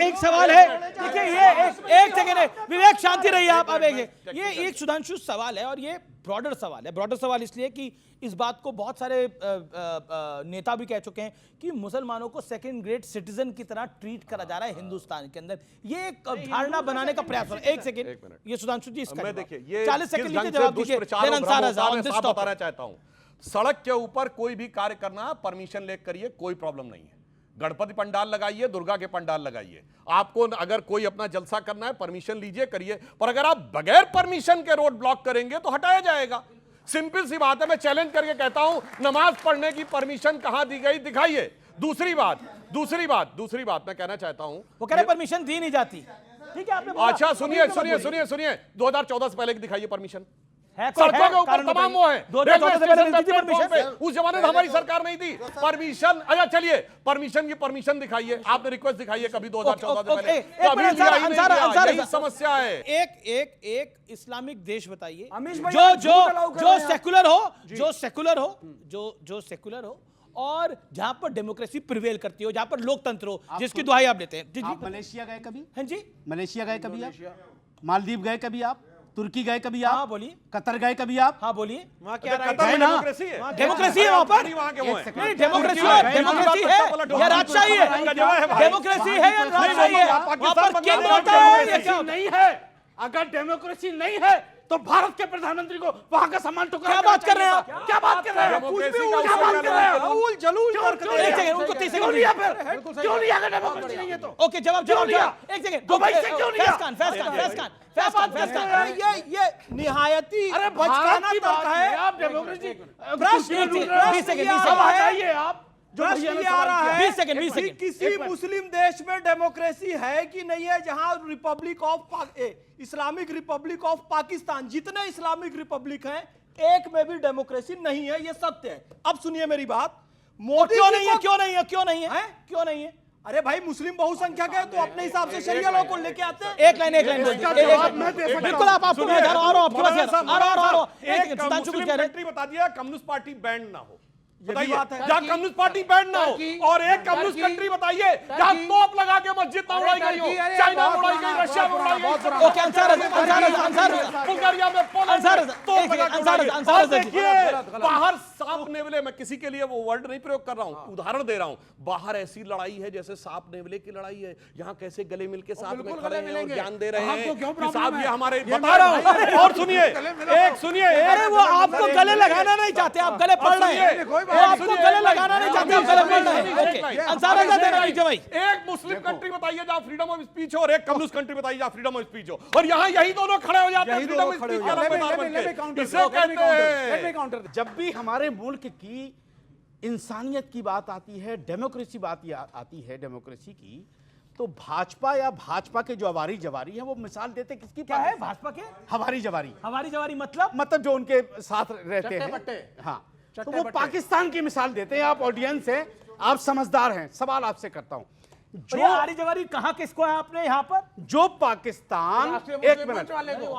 एक सवाल है, देखिए ये एक सेकंड है, विवेक शांति रहिए आप। अब ये एक सुधांशु सवाल है और ये ब्रॉडर सवाल है। ब्रॉडर सवाल इसलिए कि इस बात को बहुत सारे नेता भी कह चुके हैं कि मुसलमानों को सेकंड ग्रेड सिटीजन की तरह ट्रीट करा जा रहा है हिंदुस्तान के अंदर। ये एक धारणा बनाने का प्रयास हो रहा है। एक सेकंड, ये सुधांशु जी इसका देखिए, ये 40 सेकंड लीजिए, जवाब दीजिए। बताना चाहता हूं, सड़क के ऊपर कोई भी कार्य करना परमिशन लेकर करिए, कोई प्रॉब्लम नहीं है। गणपति पंडाल लगाइए, दुर्गा के पंडाल लगाइए, आपको अगर कोई अपना जलसा करना है परमिशन लीजिए, करिए। पर अगर आप बगैर परमिशन के रोड ब्लॉक करेंगे तो हटाया जाएगा। सिंपल सी बात है, मैं चैलेंज करके कहता हूं, नमाज पढ़ने की परमिशन कहां दी गई, दिखाइए। दूसरी बात मैं कहना चाहता हूं, वो कह रहे परमिशन दी नहीं जाती। ठीक है, आपने अच्छा सुनिए 2014 से पहले की दिखाइए परमिशन। है सड़कों के ऊपर तमाम वो है, 2014 से पहले नहीं थी परमिशन। उस जमाने में हमारी सरकार नहीं थी परमिशन। अच्छा चलिए, परमिशन दिखाइए, आपने रिक्वेस्ट दिखाइए कभी 2014 से पहले। यही समस्या है। एक इस्लामिक देश बताइए जो सेकुलर हो और जहां पर डेमोक्रेसी प्रिवेल करती हो, जहां पर लोकतंत्र हो, जिसकी दुहाई आप लेते हैं। आप मलेशिया गए कभी? हाँ जी, मलेशिया गए कभी आप? मालदीव गए कभी आप? तुर्की गए कभी आप? हाँ बोलिए। कतर गए कभी आप? हाँ बोलिए। वहाँ क्या डेमोक्रेसी है? डेमोक्रेसी है वहाँ पर। नहीं, डेमोक्रेसी है या राजशाही है? डेमोक्रेसी है या राजशाही है? वहाँ पर किंग होता है या क्या नहीं है? अगर डेमोक्रेसी नहीं है तो भारत के प्रधानमंत्री को वहां का सम्मान टुकड़ा। क्या बात कर रहे हैं आप? क्या बात कर रहे हैं? क्या बात कर रहे हैं? एक सेकंड, उनको 30 सेकंड लिया फिर। क्यों लिया अगर डेमोक्रेसी नहीं है तो? ओके, जवाब दिया। एक सेकंड, दुबई से क्यों लिया? फैस खान। ये निहायती अरे बचकाना की बात है। आप डेमोक्रेसी आप प्रश्न ये आ रहा है 20 सेकंड। किसी मुस्लिम देश में डेमोक्रेसी है कि नहीं है जहां इस्लामिक रिपब्लिक ऑफ पाकिस्तान, जितने इस्लामिक रिपब्लिक हैं एक में भी डेमोक्रेसी नहीं है, ये सत्य है। अब सुनिए मेरी बात, मोदी क्यों नहीं है? अरे भाई मुस्लिम बहुसंख्यक है तो अपने हिसाब से शरिया लॉ को लेके आते हैं। एक लाइन बिल्कुल आपको मैं आ रहा हूं। एक मुस्लिम कंट्री बता दिया कम्युनिस्ट पार्टी बैंड ना हो, बताइए जहां कम्युनिस्ट पार्टी बैंड ना हो, और एक कम्युनिस्ट कंट्री बताइए जहां तोप लगा के मस्जिद ना उड़ाई गई हो, चाइना में उड़ाई गई, रशिया में उड़ाई गई। ओके, बुल्गारिया में बाहर सांप नेवले, मैं किसी के लिए वो वर्ड नहीं प्रयोग कर रहा हूं, उदाहरण दे रहा हूं। बाहर ऐसी लड़ाई है जैसे सांप नेवले की लड़ाई है, यहाँ कैसे गले मिलके साथ में खड़े हैं और ज्ञान दे रहे हैं कि साहब ये हमारे, बता रहा हूं। और सुनिए, अरे वो आपको गले लगाना नहीं चाहते, आप गले पड़ रहे हैं। वो आपको गले लगाना नहीं चाहते, आप गले पड़ रहे हैं। ओके, अंसार देना नीचे भाई। एक मुस्लिम कंट्री बताइए जहां फ्रीडम ऑफ स्पीच हो और एक कम्युनिस्ट कंट्री बताइए जहां फ्रीडम ऑफ स्पीच हो, और यहाँ यही दोनों खड़े हो जाते हैं फ्रीडम ऑफ स्पीच के। जब भी हमारे मुल्क की इंसानियत की बात आती है, डेमोक्रेसी आती है डेमोक्रेसी की, तो भाजपा या भाजपा के जो हवारी जवारी हैं वो मिसाल देते किसकी? क्या है भाजपा के हवारी जवारी? हवारी जवारी मतलब जो उनके साथ रहते हैं, हाँ, तो वो पाकिस्तान की मिसाल देते हैं। आप ऑडियंस हैं, आप समझदार हैं, सवाल आपसे करता हूं, जो हवारी जवारी कहां किसको है आपने यहाँ पर? जो पाकिस्तान, एक मिनट,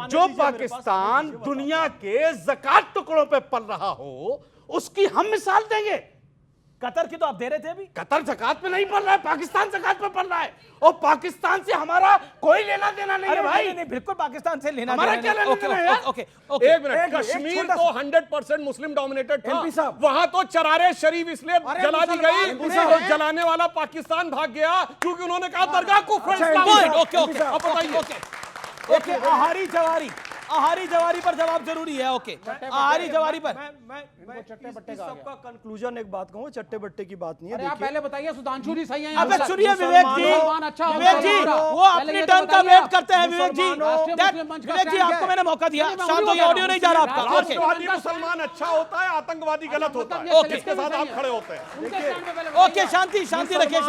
जो पाकिस्तान दुनिया के ज़कात टुकड़ों पे पल रहा हो उसकी हम मिसाल देंगे। कतर की तो आप दे रहे थे अभी। कतर ज़कात पे नहीं पल रहा है, पाकिस्तान ज़कात पे पल रहा है, और पाकिस्तान से हमारा कोई लेना देना नहीं है भाई। नहीं, बिल्कुल पाकिस्तान से लेना हमारा क्या लेना देना है? ओके, एक मिनट, कश्मीर तो 100% मुस्लिम डोमिनेटेड था, वहां तो चरारे शरीफ इसलिए जला दी गई, तो जलाने वाला पाकिस्तान भाग गया क्योंकि उन्होंने कहा दरगाह को ओके, आहारी जवारी पर जवाब जरूरी है। ओके, आहारी जवारी पर मैं सबका कंक्लूजन एक बात कहूँ, चट्टे बट्टे की बात नहीं है। अरे आप पहले बताइए, सुधांशु जी सही हैं? अबे सुनिए विवेक जी, वो अपने टर्न का वेट करते हैं। विवेक जी आपको मैंने मौका दिया, शांत हो, ऑडियो नहीं जा रहा आपका। राष्ट्रवादी मुसलमान अच्छा होता है, आतंकवादी गलत होता है, इसके साथ आप खड़े होते हैं। ओके, शांति रखिए।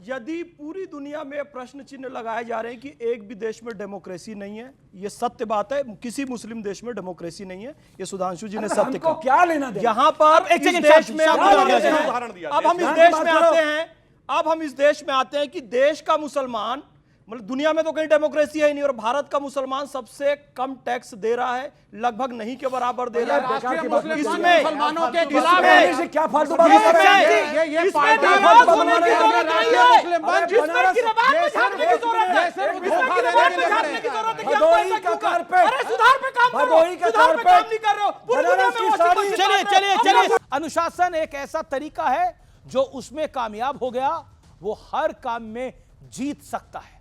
यदि पूरी दुनिया में प्रश्न चिन्ह लगाए जा रहे हैं कि एक भी देश में डेमोक्रेसी नहीं है, ये सत्य बात है, किसी मुस्लिम देश में डेमोक्रेसी नहीं है, ये सुधांशु जी ने सत्य कहा। क्या लेना देना? यहाँ पर इस देश में अब हम इस देश में आते हैं कि देश का मुसलमान, मतलब दुनिया में तो कहीं डेमोक्रेसी है ही नहीं, और भारत का मुसलमान सबसे कम टैक्स दे रहा है, लगभग नहीं के बराबर दे रहा है। इसमें मुसलमानों के खिलाफ है, क्या फालतू बात कर रहे हैं? ये नाराज होने की जरूरत नहीं है, जिसमें किरदार में झांकने की जरूरत है, इसमें किरदार में झांकने की जरूरत है कि आप ऐसा क्यों कर रहे हो? अरे सुधार पे काम करो, सुधार पे काम नहीं कर रहे हो, पूरी दुनिया में। चलिए, अनुशासन एक ऐसा तरीका है जो उसमें कामयाब हो गया वो हर काम में जीत सकता है।